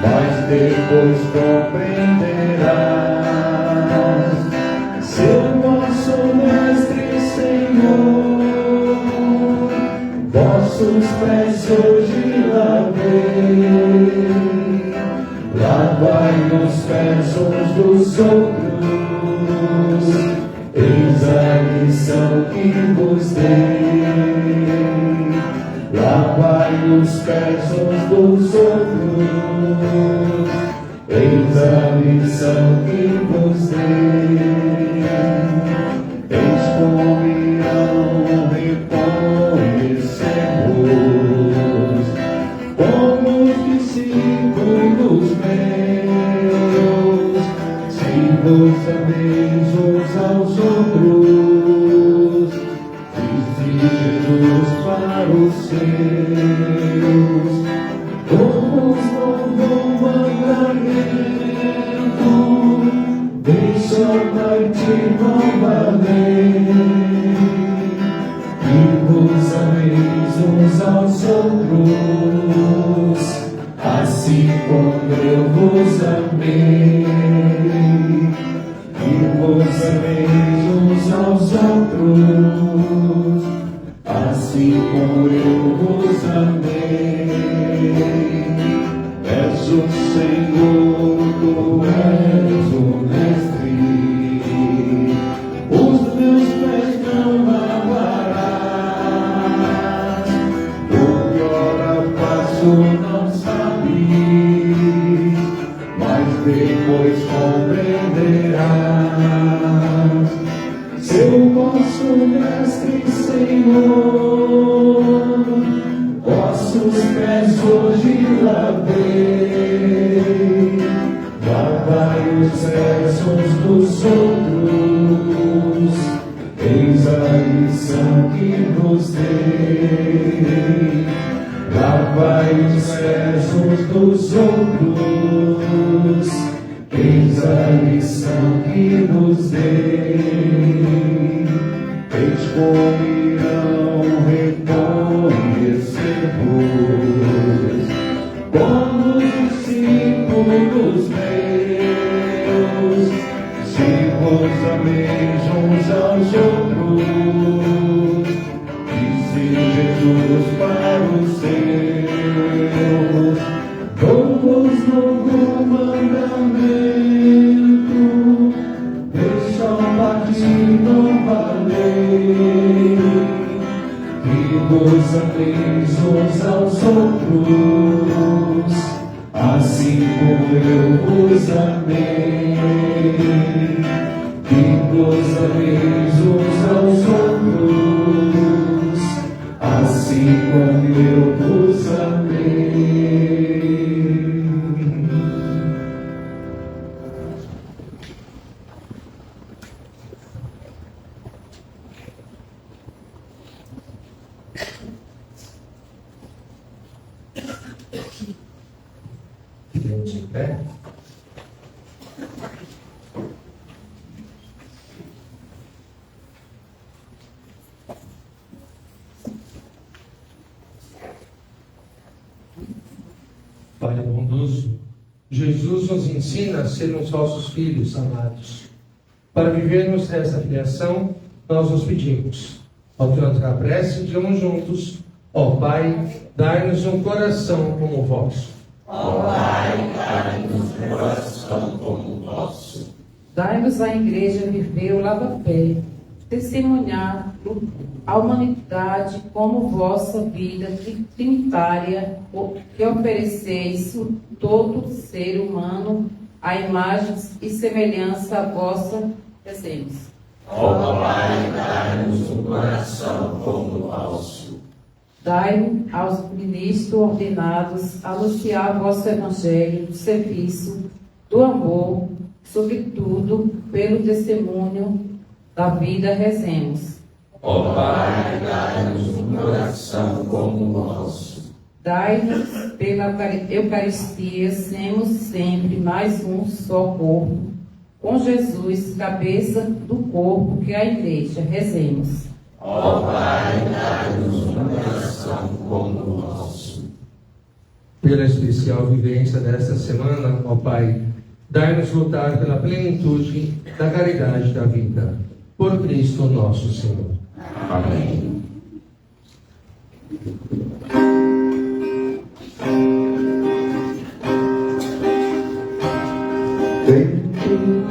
Speaker 2: mas depois compreenderás. Seu nosso mestre, Senhor, vossos pés hoje lavei. Lavai os pés uns dos outros, eis a lição que vos dei. Lavai os pés uns dos outros, eis a lição que vos dei. Eis comunhão reconhecemos como os discípulos meus, se vos ameis uns aos outros, disse Jesus para os seus. Todos louvam o mandamento, deixam parte nova lei, e vos ameis uns aos outros, assim como eu vos amei. E vos ameis uns aos outros, assim como eu vos amei. És o Senhor, tu és o mestre, os meus pés não lavarás. O que ora faço não sabes, mas depois compreenderás. Seu vosso mestre, Senhor, vossos pés hoje lavei. Lavai os pés uns dos outros, eis a lição que vos dei. Lavai os pés uns dos outros, eis a lição que vos dei. Eis comunhão reconhecemos como os discípulos meus, se vos ameis uns aos outros, disse Jesus para os seus. vos ameis uns aos outros, assim como eu vos amei. Que vos ameis uns aos outros, assim como eu vos amei.
Speaker 3: Fiquemos em pé. Pai bondoso, Jesus nos ensina a sermos vossos filhos amados. Para vivermos essa filiação, nós nos pedimos. Ao cantar a prece, digamos juntos: ó Pai, dai-nos um coração como o vosso.
Speaker 6: Ó Pai, dai-nos um coração como o vosso.
Speaker 7: Dai-nos a Igreja viver o lava-pé, testemunhar a humanidade como vossa vida trinitária, que ofereceis todo ser humano à imagem e semelhança a vossa presença.
Speaker 6: Ó Pai, dai-nos um coração como o vosso.
Speaker 7: Dai aos ministros ordenados anunciar vosso evangelho do serviço, do amor, sobretudo pelo testemunho da vida, rezemos.
Speaker 6: Ó Pai, dai-nos um coração como o vosso.
Speaker 7: Dai-nos pela Eucaristia, sermos sempre mais um só corpo, com Jesus, cabeça do corpo que é a Igreja. Rezemos.
Speaker 6: Ó Pai, dai-nos um coração como o vosso.
Speaker 3: Pela especial vivência desta semana, ó Pai, dai-nos lutar pela plenitude da caridade da vida. Por Cristo nosso Senhor.
Speaker 6: Amém.
Speaker 2: Bendito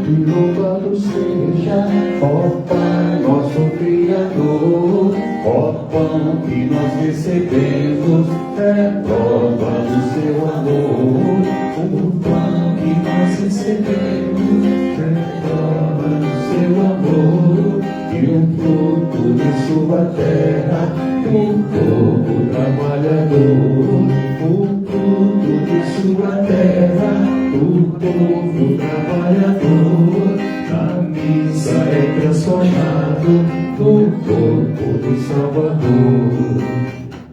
Speaker 2: e louvado seja, ó Pai, nosso Criador. Ó pão que nós recebemos, é prova do seu amor. O pão que nós recebemos, é prova do seu amor. E o fruto de sua terra, o povo trabalhador. O fruto de sua terra, o povo trabalhador. Na missa é transformado no corpo do Salvador.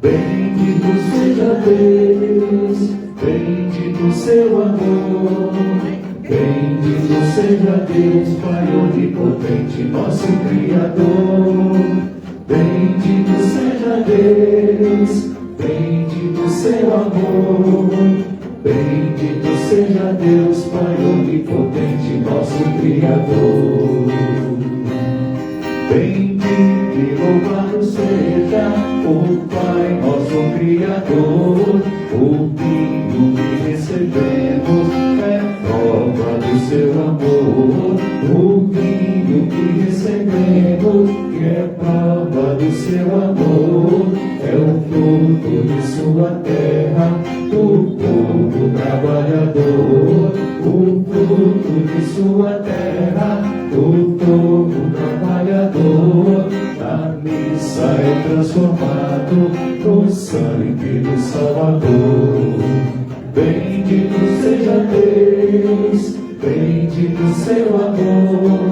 Speaker 2: Bendito seja Deus, bendito seu amor. Bendito seja Deus, Pai onipotente, nosso Criador. Bendito seja Deus, bendito seu amor. Bendito seja Deus, Pai onipotente, nosso Criador. Bendito e louvado seja o Pai, nosso Criador. O vinho que recebemos é prova do seu amor. O vinho que recebemos é prova do seu amor. É o fruto de sua terra, do povo trabalhador. O fruto de sua terra, do povo trabalhador. Na missa é transformado no sangue do Salvador. Bendito seja Deus, bendito seu amor.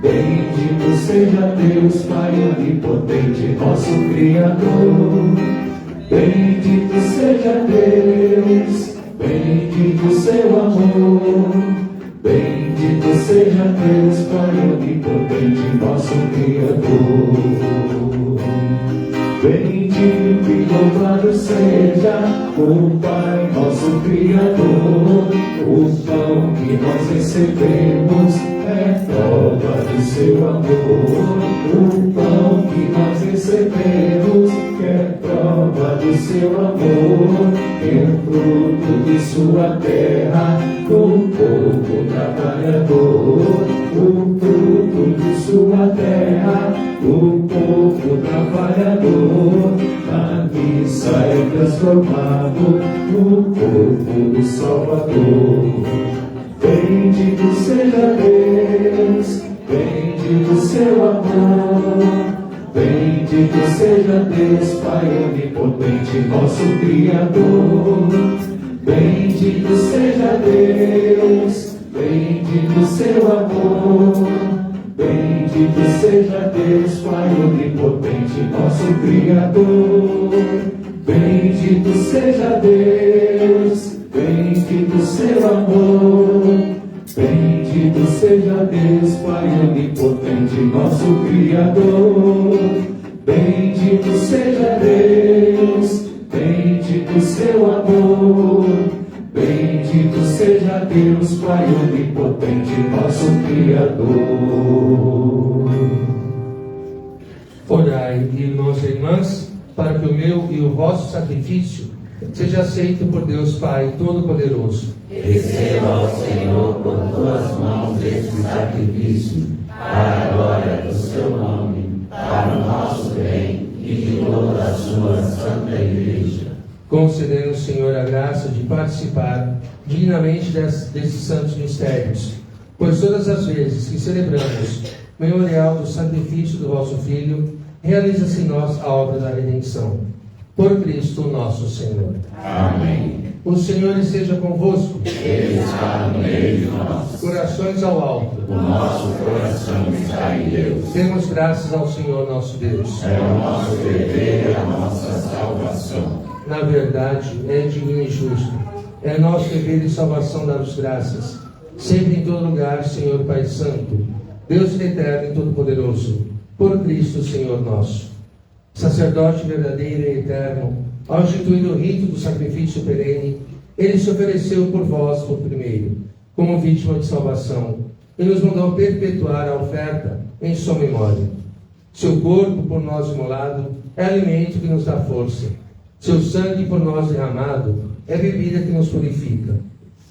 Speaker 2: Bendito seja Deus, Pai onipotente, nosso Criador. Bendito seja Deus, bendito seu amor. Bendito seja Deus, Pai onipotente, nosso Criador. Bendito e louvado seja o Pai, nosso Criador. O pão que nós recebemos é prova do seu amor. O pão que nós recebemos é prova do seu amor. É o fruto de sua terra, do povo trabalhador. O fruto de sua terra, do povo trabalhador. a missa é transformado no corpo do Salvador. Bendito seja Deus, bendito seu amor. Bendito seja Deus, Pai onipotente, nosso Criador. Bendito seja Deus, bendito seu amor. Bendito seja Deus, Pai onipotente, nosso Criador. Bendito seja Deus, bendito seu amor. Bendito seja Deus, Pai onipotente, nosso Criador. Bendito seja Deus, bendito seu amor. Bendito seja Deus, Pai onipotente, nosso Criador.
Speaker 3: Orai, irmãos e irmãs, para que o meu e o vosso sacrifício seja aceito por Deus Pai Todo-Poderoso.
Speaker 6: Receba, ó Senhor, por tuas mãos este sacrifício, para a glória do seu nome, para o nosso bem e de toda a sua santa Igreja.
Speaker 3: Concedendo, Senhor, a graça de participar dignamente desses santos mistérios, pois todas as vezes que celebramos o memorial do sacrifício do vosso Filho, realiza-se em nós a obra da redenção. Por Cristo nosso Senhor.
Speaker 6: Amém.
Speaker 3: O Senhor esteja convosco.
Speaker 6: Ele está no meio de nós.
Speaker 3: Corações ao alto.
Speaker 6: O nosso coração está em Deus.
Speaker 3: Demos graças ao Senhor nosso Deus.
Speaker 6: É o nosso dever e a nossa salvação.
Speaker 3: Na verdade, é digno e justo. É nosso dever e salvação dar-vos graças. Sempre em todo lugar, Senhor Pai Santo, Deus eterno e todo-poderoso, por Cristo, Senhor nosso. Sacerdote verdadeiro e eterno, ao instituir o rito do sacrifício perene, ele se ofereceu por vós por primeiro, como vítima de salvação, e nos mandou perpetuar a oferta em sua memória. Seu corpo por nós imolado é alimento que nos dá força. Seu sangue por nós derramado é bebida que nos purifica.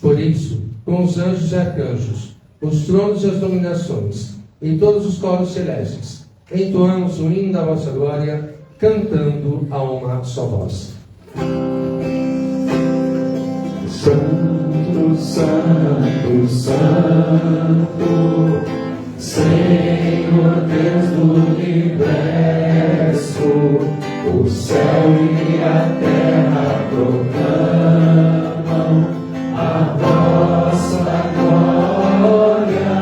Speaker 3: Por isso, com os anjos e arcanjos, os tronos e as dominações, e todos os coros celestes, entoamos o hino da vossa glória, cantando a uma só voz.
Speaker 2: Santo, Santo, Santo, Senhor Deus do universo, o céu e a terra proclamam a vossa glória.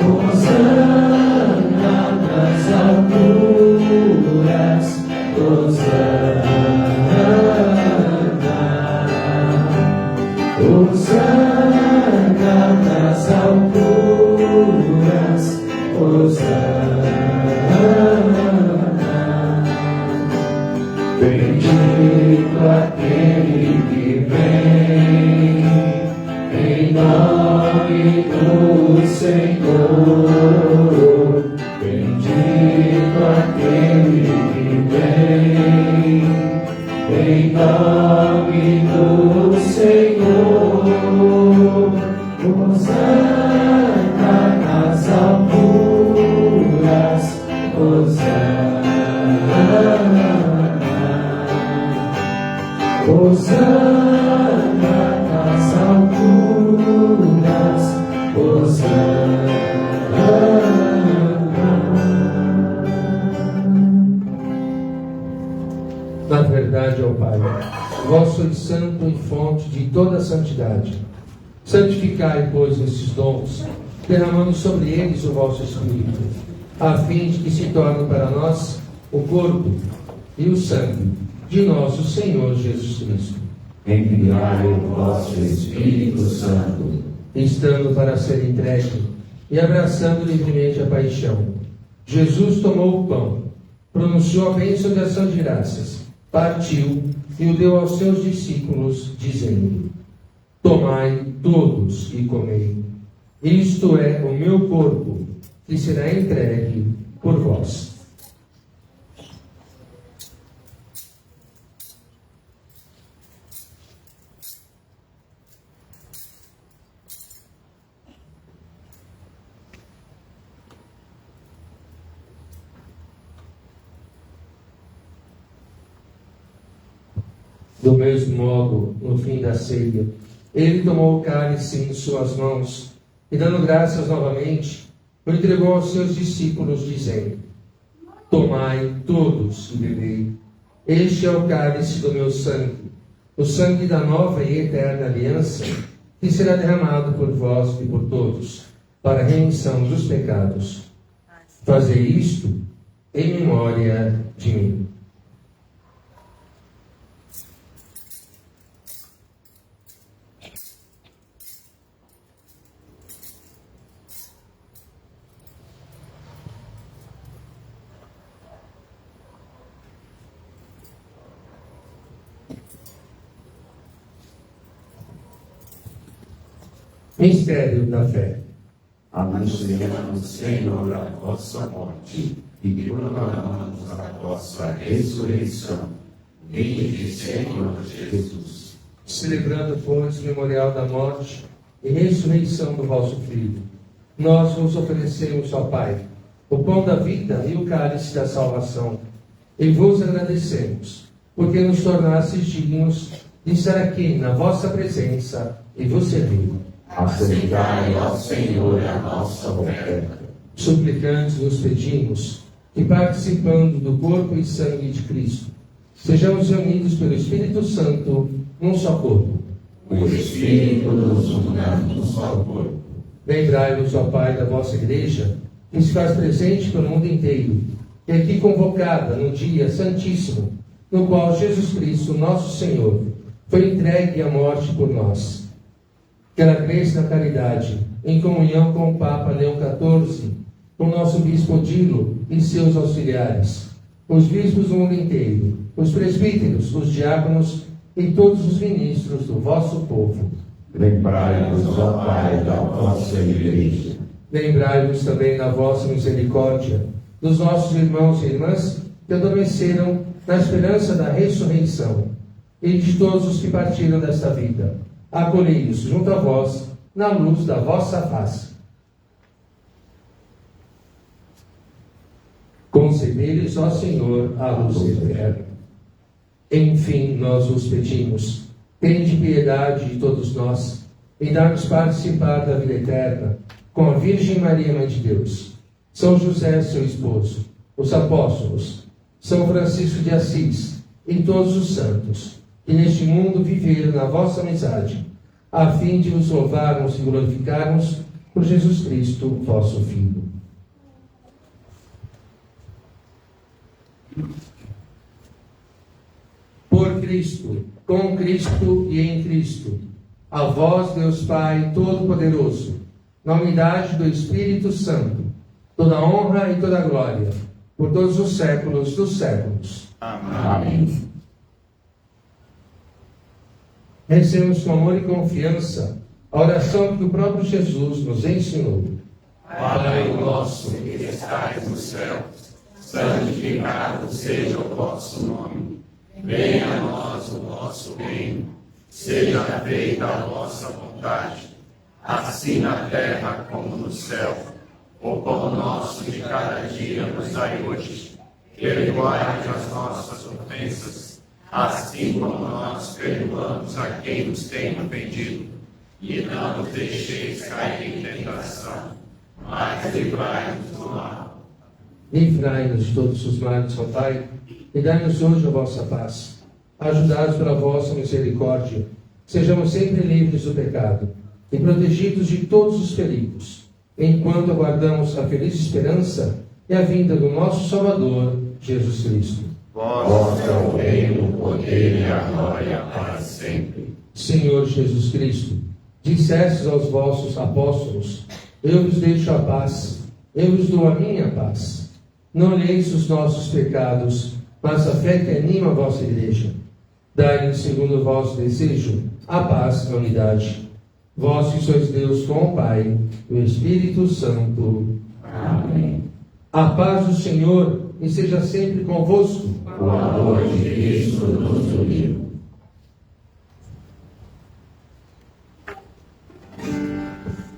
Speaker 2: Hosana nas alturas, Hosana, Hosana nas alturas, Hosana. Bendito aquele que vem em nome do Senhor. Bendito aquele que vem em nome do Senhor. Hosana nas alturas, Hosana. Hosana nas alturas, Hosana.
Speaker 3: Na verdade, ó Pai, vós sois santo e fonte de toda a santidade. Santificai, pois, esses dons, derramando sobre eles o vosso Espírito, a fim de que se tornem para nós o corpo e o sangue de nosso Senhor Jesus Cristo.
Speaker 6: Enviai o vosso Espírito Santo,
Speaker 3: Estando para ser entregue e abraçando livremente a paixão, Jesus tomou o pão, pronunciou a bênção de ação de graças, partiu e o deu aos seus discípulos, dizendo: Tomai todos e comei. Isto é o meu corpo, que será entregue por vós. Do mesmo modo, no fim da ceia, ele tomou o cálice em suas mãos e, dando graças novamente, o entregou aos seus discípulos, dizendo: Tomai todos e bebei. Este é o cálice do meu sangue, o sangue da nova e eterna aliança, que será derramado por vós e por todos, para a remissão dos pecados. Fazei isto em memória de mim. Mistério da fé.
Speaker 6: Anunciamos, Senhor, a vossa morte e proclamamos a vossa ressurreição. Vinde, Senhor Jesus.
Speaker 3: Celebrando, pois, o memorial da morte e ressurreição do vosso Filho, nós vos oferecemos, ó Pai, o pão da vida e o cálice da salvação, e vos agradecemos, porque nos tornastes dignos de estar aqui na vossa presença e vos servir.
Speaker 6: Aceitai, ó Senhor, a nossa oferta.
Speaker 3: Suplicantes vos pedimos que, participando do corpo e sangue de Cristo, sejamos reunidos pelo Espírito Santo num só corpo.
Speaker 6: O Espírito nos una num só corpo.
Speaker 3: Lembrai-vos, ó Pai, da vossa Igreja, que se faz presente pelo mundo inteiro, e aqui convocada no dia santíssimo, no qual Jesus Cristo, nosso Senhor, foi entregue à morte por nós. Que ela cresça na caridade, em comunhão com o Papa Leão XIV, com o nosso Bispo Odilo e seus auxiliares, os bispos do mundo inteiro, os presbíteros, os diáconos e todos os ministros do vosso povo.
Speaker 6: Lembrai-vos, ó Pai, da vossa Igreja.
Speaker 3: Lembrai-vos também da vossa misericórdia, dos nossos irmãos e irmãs que adormeceram na esperança da ressurreição, e de todos os que partiram desta vida. Acolhei-os junto a vós, na luz da vossa face. Concedei-lhes, ó Senhor, a luz eterna. Enfim, nós vos pedimos, tende piedade de todos nós, e dá-nos participar da vida eterna, com a Virgem Maria, Mãe de Deus, São José, seu esposo, os apóstolos, São Francisco de Assis, e todos os santos, que neste mundo viveram na vossa amizade, a fim de vos louvarmos e glorificarmos por Jesus Cristo, vosso Filho. Por Cristo, com Cristo e em Cristo, a vós, Deus Pai Todo-Poderoso, na unidade do Espírito Santo, toda honra e toda glória, por todos os séculos dos séculos.
Speaker 6: Amém.
Speaker 3: Recebemos com amor e confiança a oração que o próprio Jesus nos ensinou.
Speaker 6: Pai nosso que estais no céu, santificado seja o vosso nome. Venha a nós o vosso reino. Seja feita a vossa vontade, assim na terra como no céu. O pão nosso de cada dia nos dai hoje. Perdoai as nossas ofensas, assim como nós perdoamos a quem nos tem ofendido. E não nos deixeis cair em tentação, mas livrai-nos do mal.
Speaker 3: Livrai-nos de todos os males, ó Pai, e dai-nos hoje a vossa paz. Ajudados pela vossa misericórdia, sejamos sempre livres do pecado e protegidos de todos os perigos, enquanto aguardamos a feliz esperança e a vinda do nosso Salvador, Jesus Cristo.
Speaker 6: Vós é o reino, o poder e a glória para sempre.
Speaker 3: Senhor Jesus Cristo, dissestes aos vossos apóstolos: eu vos deixo a paz, eu vos dou a minha paz. Não olheis os nossos pecados, mas a fé que anima a vossa igreja. Dai-lhe, segundo o vosso desejo, a paz na unidade. Vós que sois Deus com o Pai e o Espírito Santo.
Speaker 6: Amém.
Speaker 3: A paz do Senhor esteja sempre convosco.
Speaker 6: O amor de Cristo nos uniu.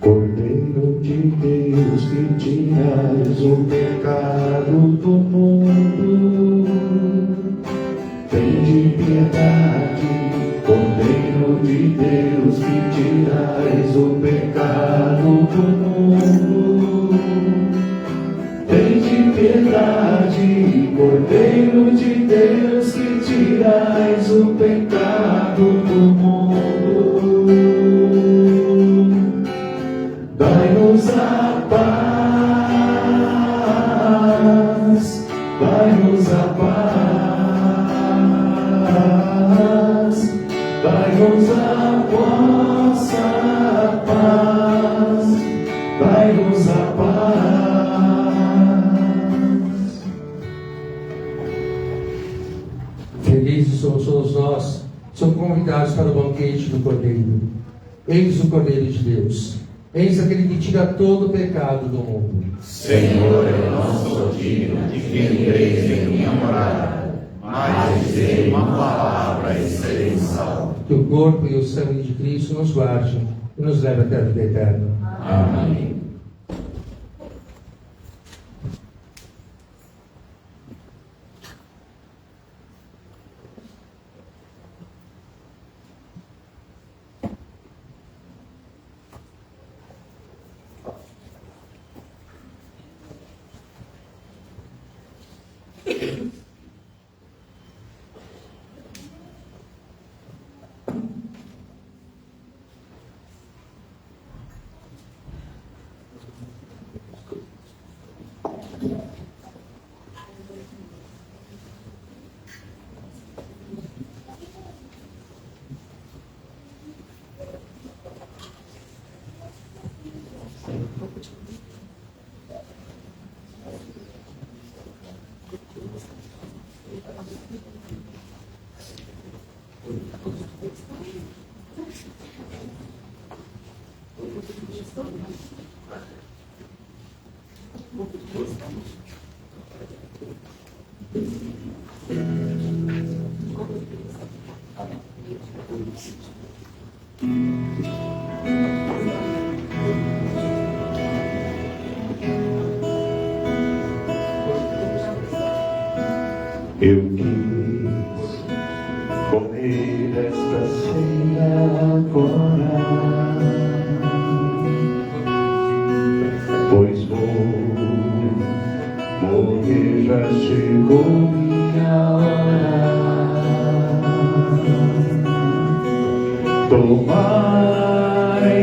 Speaker 2: Cordeiro de Deus, que tirais o pecado do mundo, tende piedade verdade, Cordeiro de Deus, que tirais o pecado do mundo, dai-nos a paz, dai-nos a paz, dai-nos a vossa paz, dai-nos a paz.
Speaker 3: Felizes somos todos nós, somos convidados para o banquete do Cordeiro. Eis o Cordeiro de Deus. Eis aquele que tira todo o pecado do mundo.
Speaker 6: Senhor, eu não sou digno de que entreis em minha morada, mas dizei uma palavra e serei salvo.
Speaker 3: Que o corpo e o sangue de Cristo nos guardem e nos leve até a vida eterna.
Speaker 6: Amém.
Speaker 2: Eu quis comer esta ceia agora, pois vou morrer, já chegou minha hora. Tomai,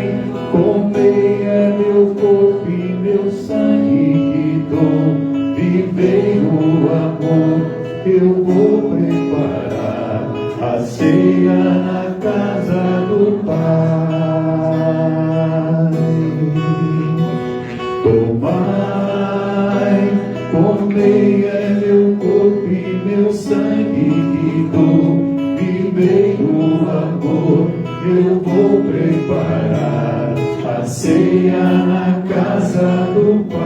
Speaker 2: comei, é meu corpo e meu sangue que dou, vivei o amor. Eu vou preparar a ceia na casa do Pai. Tomai, comei, é meu corpo e meu sangue que dou, vivei o amor. Eu vou preparar a ceia na casa do Pai.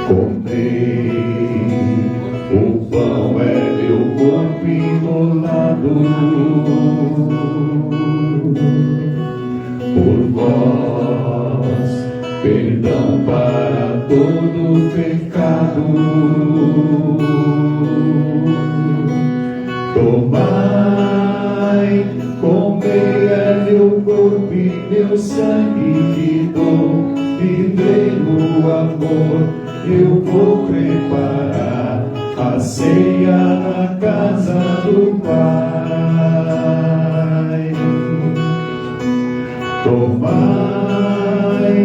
Speaker 2: Comprei, o pão é meu corpo imolado por vós, perdão para todo pecado. Tomai, comei, é meu corpo e meu sangue que dou, vivei no amor. Eu vou preparar a ceia na casa do Pai. Tomai,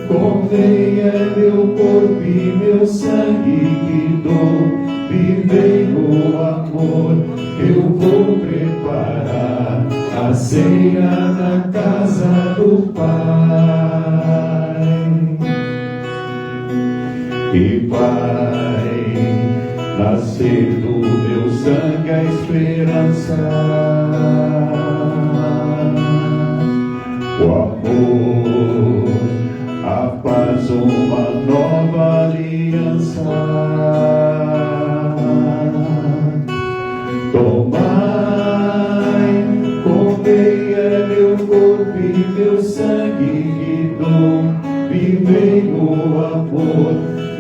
Speaker 2: comei, é meu corpo e meu sangue que dou, vivei no amor. Eu vou preparar a ceia na casa do Pai. E vai nascer do meu sangue a esperança, o amor, a paz, uma nova aliança. Tomai, comei, é meu corpo e meu sangue que dou, vivei no amor.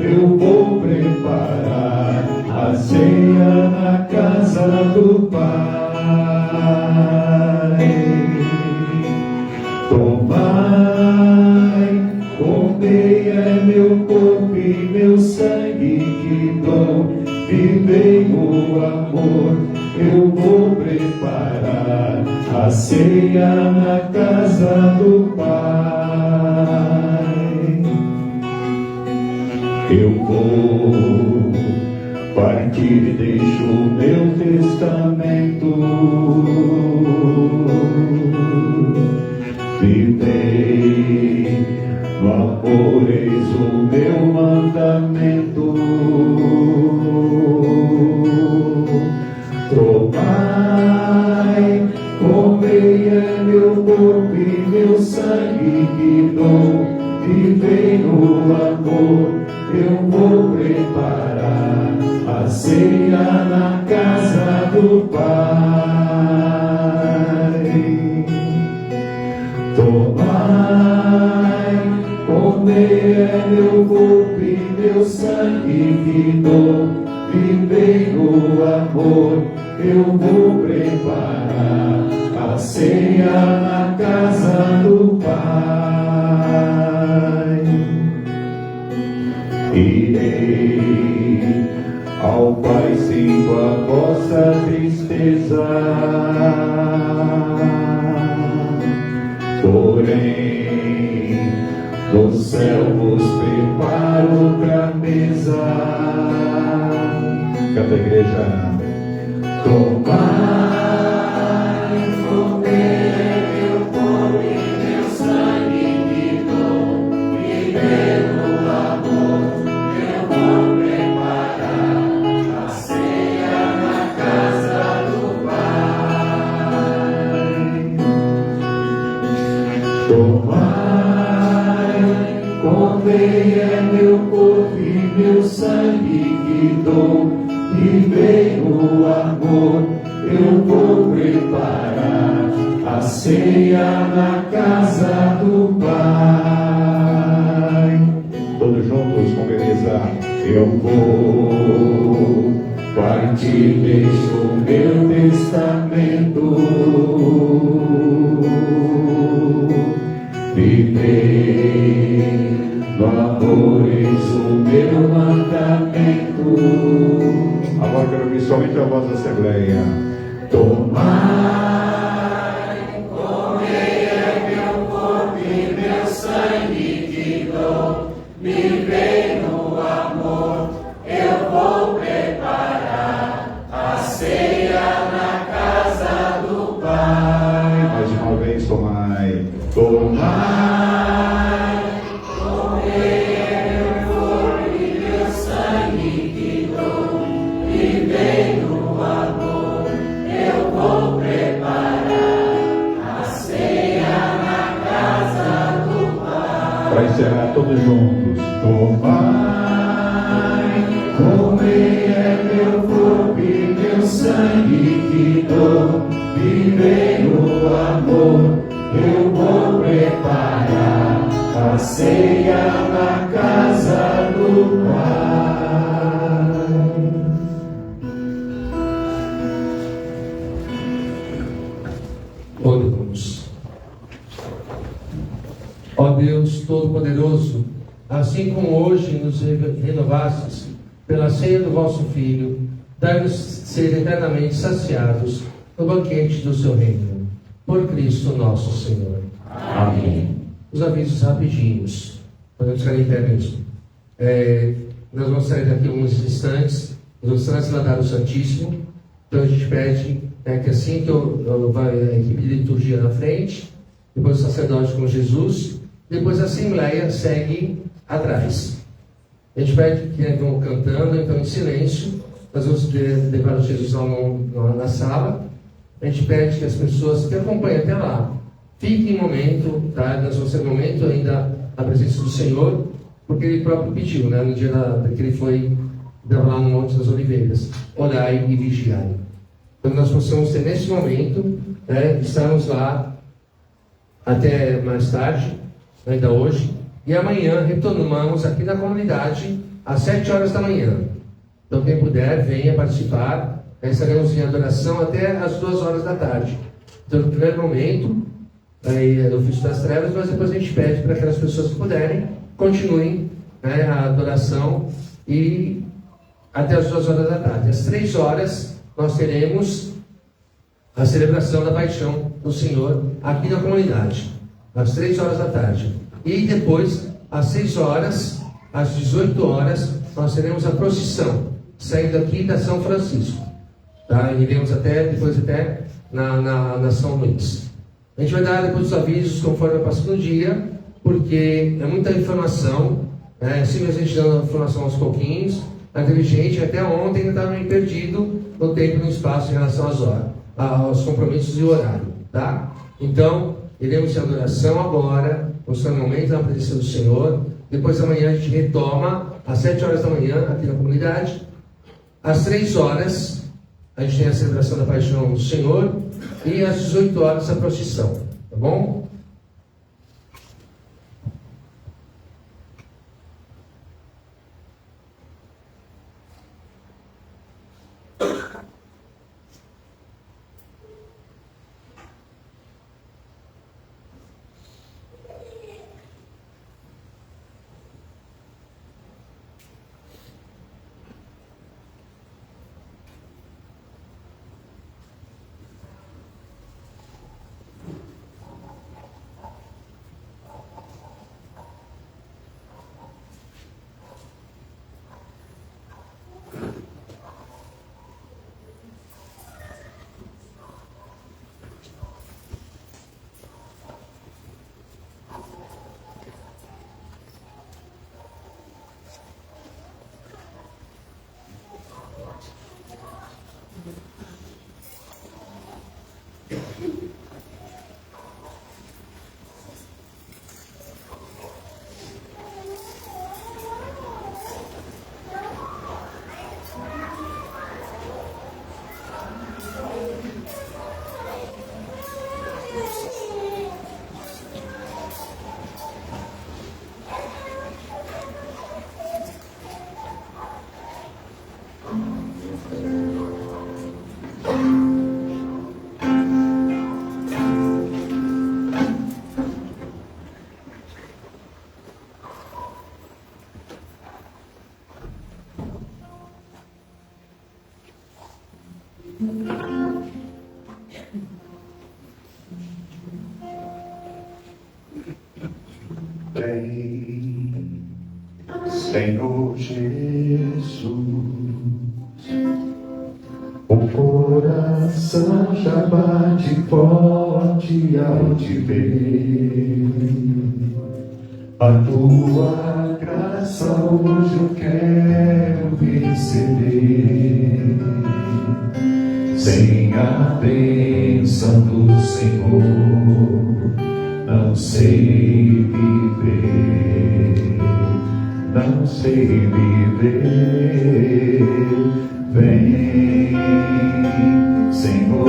Speaker 2: Eu vou preparar a ceia na casa do Pai. Tomai, comei, é amor, eu vou preparar a ceia na casa do Pai. Eu vou partir e deixo o meu testamento. Vivei no amor, eis o meu mandamento. Tomai, comei, é meu corpo e meu sangue que dou. Vivei no amor, eu vou preparar a ceia na casa do Pai. Tomai, comei, é meu corpo e meu sangue que dou. Vivei no amor, eu vou preparar a ceia na casa do Pai. Irei ao Pai, sinto a vossa tristeza, porém do céu vos preparo pra mesa. Canta a igreja. Tomai, comei, meu corpo e meu sangue que dou. Viver no amor, eu vou preparar a ceia na casa do Pai. Tomai, comei, é meu corpo e meu sangue que dou. Vivei no amor, eu vou preparar a ceia na casa do Pai. Todos juntos com beleza. Eu vou partir, deixo o meu testamento. Vivei no amor, eis o meu mandamento. Agora quero ouvir somente a voz da Assembleia. Tomai, comei, é meu corpo e meu sangue que dou. Vivei no amor, eu vou preparar a ceia na casa do Pai. Mais uma vez, tomai. Tomai, comei, é meu corpo e meu sangue que dou. Vivei no amor, eu vou preparar a ceia na casa do Pai. Para encerrar todos juntos. Tomai, comei, é meu corpo e meu sangue que dou. Vivei no amor, eu vou preparar a ceia na casa do Pai.
Speaker 3: Oremos. Ó Deus Todo-Poderoso, assim como hoje nos renovastes pela ceia do vosso Filho, dai-nos ser eternamente saciados no banquete do seu reino. Por Cristo nosso Senhor. Amém. Os avisos rapidinhos. Podemos ficar em pé mesmo. Nós vamos sair daqui alguns instantes. Nós vamos trasladar o Santíssimo. Então a gente pede que assim que vai a equipe de liturgia na frente, depois o sacerdote com Jesus, depois a Assembleia segue atrás. A gente pede que vão cantando, então em silêncio. Nós vamos levar o Jesus na sala. A gente pede que as pessoas que acompanham até lá fiquem em momento, tá? Nós vamos ter um momento ainda na presença do Senhor, porque Ele próprio pediu, né? No dia que Ele foi lá no Monte das Oliveiras: orai e vigiai. Então nós possamos ter nesse momento, estarmos lá até mais tarde, ainda hoje, e amanhã retornamos aqui na comunidade às 7 horas da manhã. Então quem puder, venha participar. Estaremos em adoração até às 2 horas da tarde. Então no primeiro momento, é o ofício das trevas, mas depois a gente pede para aquelas pessoas que puderem, continuem a adoração e até as 2 horas da tarde. Às 3 horas, nós teremos a celebração da paixão do Senhor aqui na comunidade, às 3 horas da tarde. E depois, às 6 horas, às 18 horas, nós teremos a procissão, saindo aqui da São Francisco. Tá? Iremos depois até na São Luís. A gente vai dar depois os avisos conforme vai passando o dia, porque é muita informação, sempre a gente dando informação aos pouquinhos. Aquele gente até ontem ainda estava meio perdido no tempo e no espaço em relação às horas, aos compromissos e o horário. Tá? Então, iremos em adoração agora, mostrando o momento da presença do Senhor. Depois da manhã a gente retoma às 7 horas da manhã aqui na comunidade. Às 3 horas a gente tem a celebração da paixão do Senhor e às 18 horas a procissão. Tá bom?
Speaker 1: Vem, Senhor Jesus, o coração já bate forte ao te ver. A tua graça hoje eu quero receber. Sem a bênção do Senhor, não sei viver, não sei viver. Vem, Senhor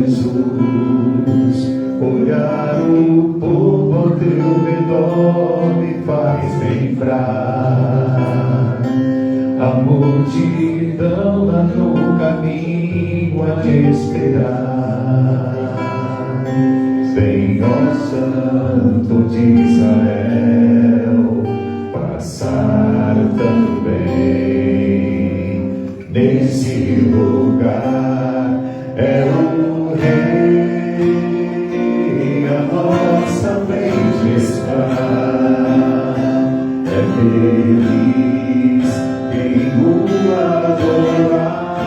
Speaker 1: Jesus, olhar o povo ao teu redor me faz lembrar. A multidão lá no caminho a te esperar. Vem, ó Santo de Israel, passar também nesse lugar. É o Rei, a nossa frente está. É feliz quem o adorar.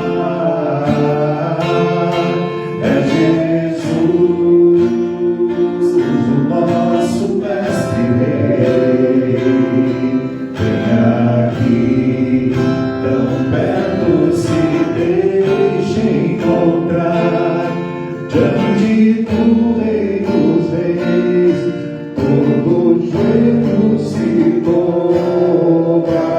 Speaker 1: É Jesus, o nosso mestre rei. Vem aqui, tão perto, se deixa encontrar. Diante do Rei dos Reis, todo joelho se dobrará.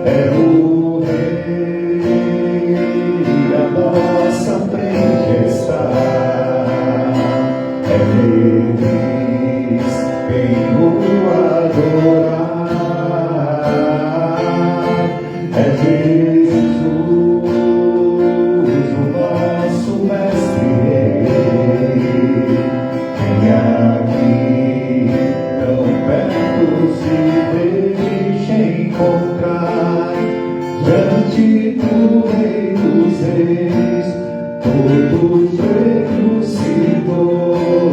Speaker 1: É o Rei, a nossa frente está. É feliz quem o adorar. É Jesus, o nosso mestre rei. Vem aqui, tão perto, se deixa encontrar.
Speaker 2: diante do Rei dos Reis, todo joelho se dobra.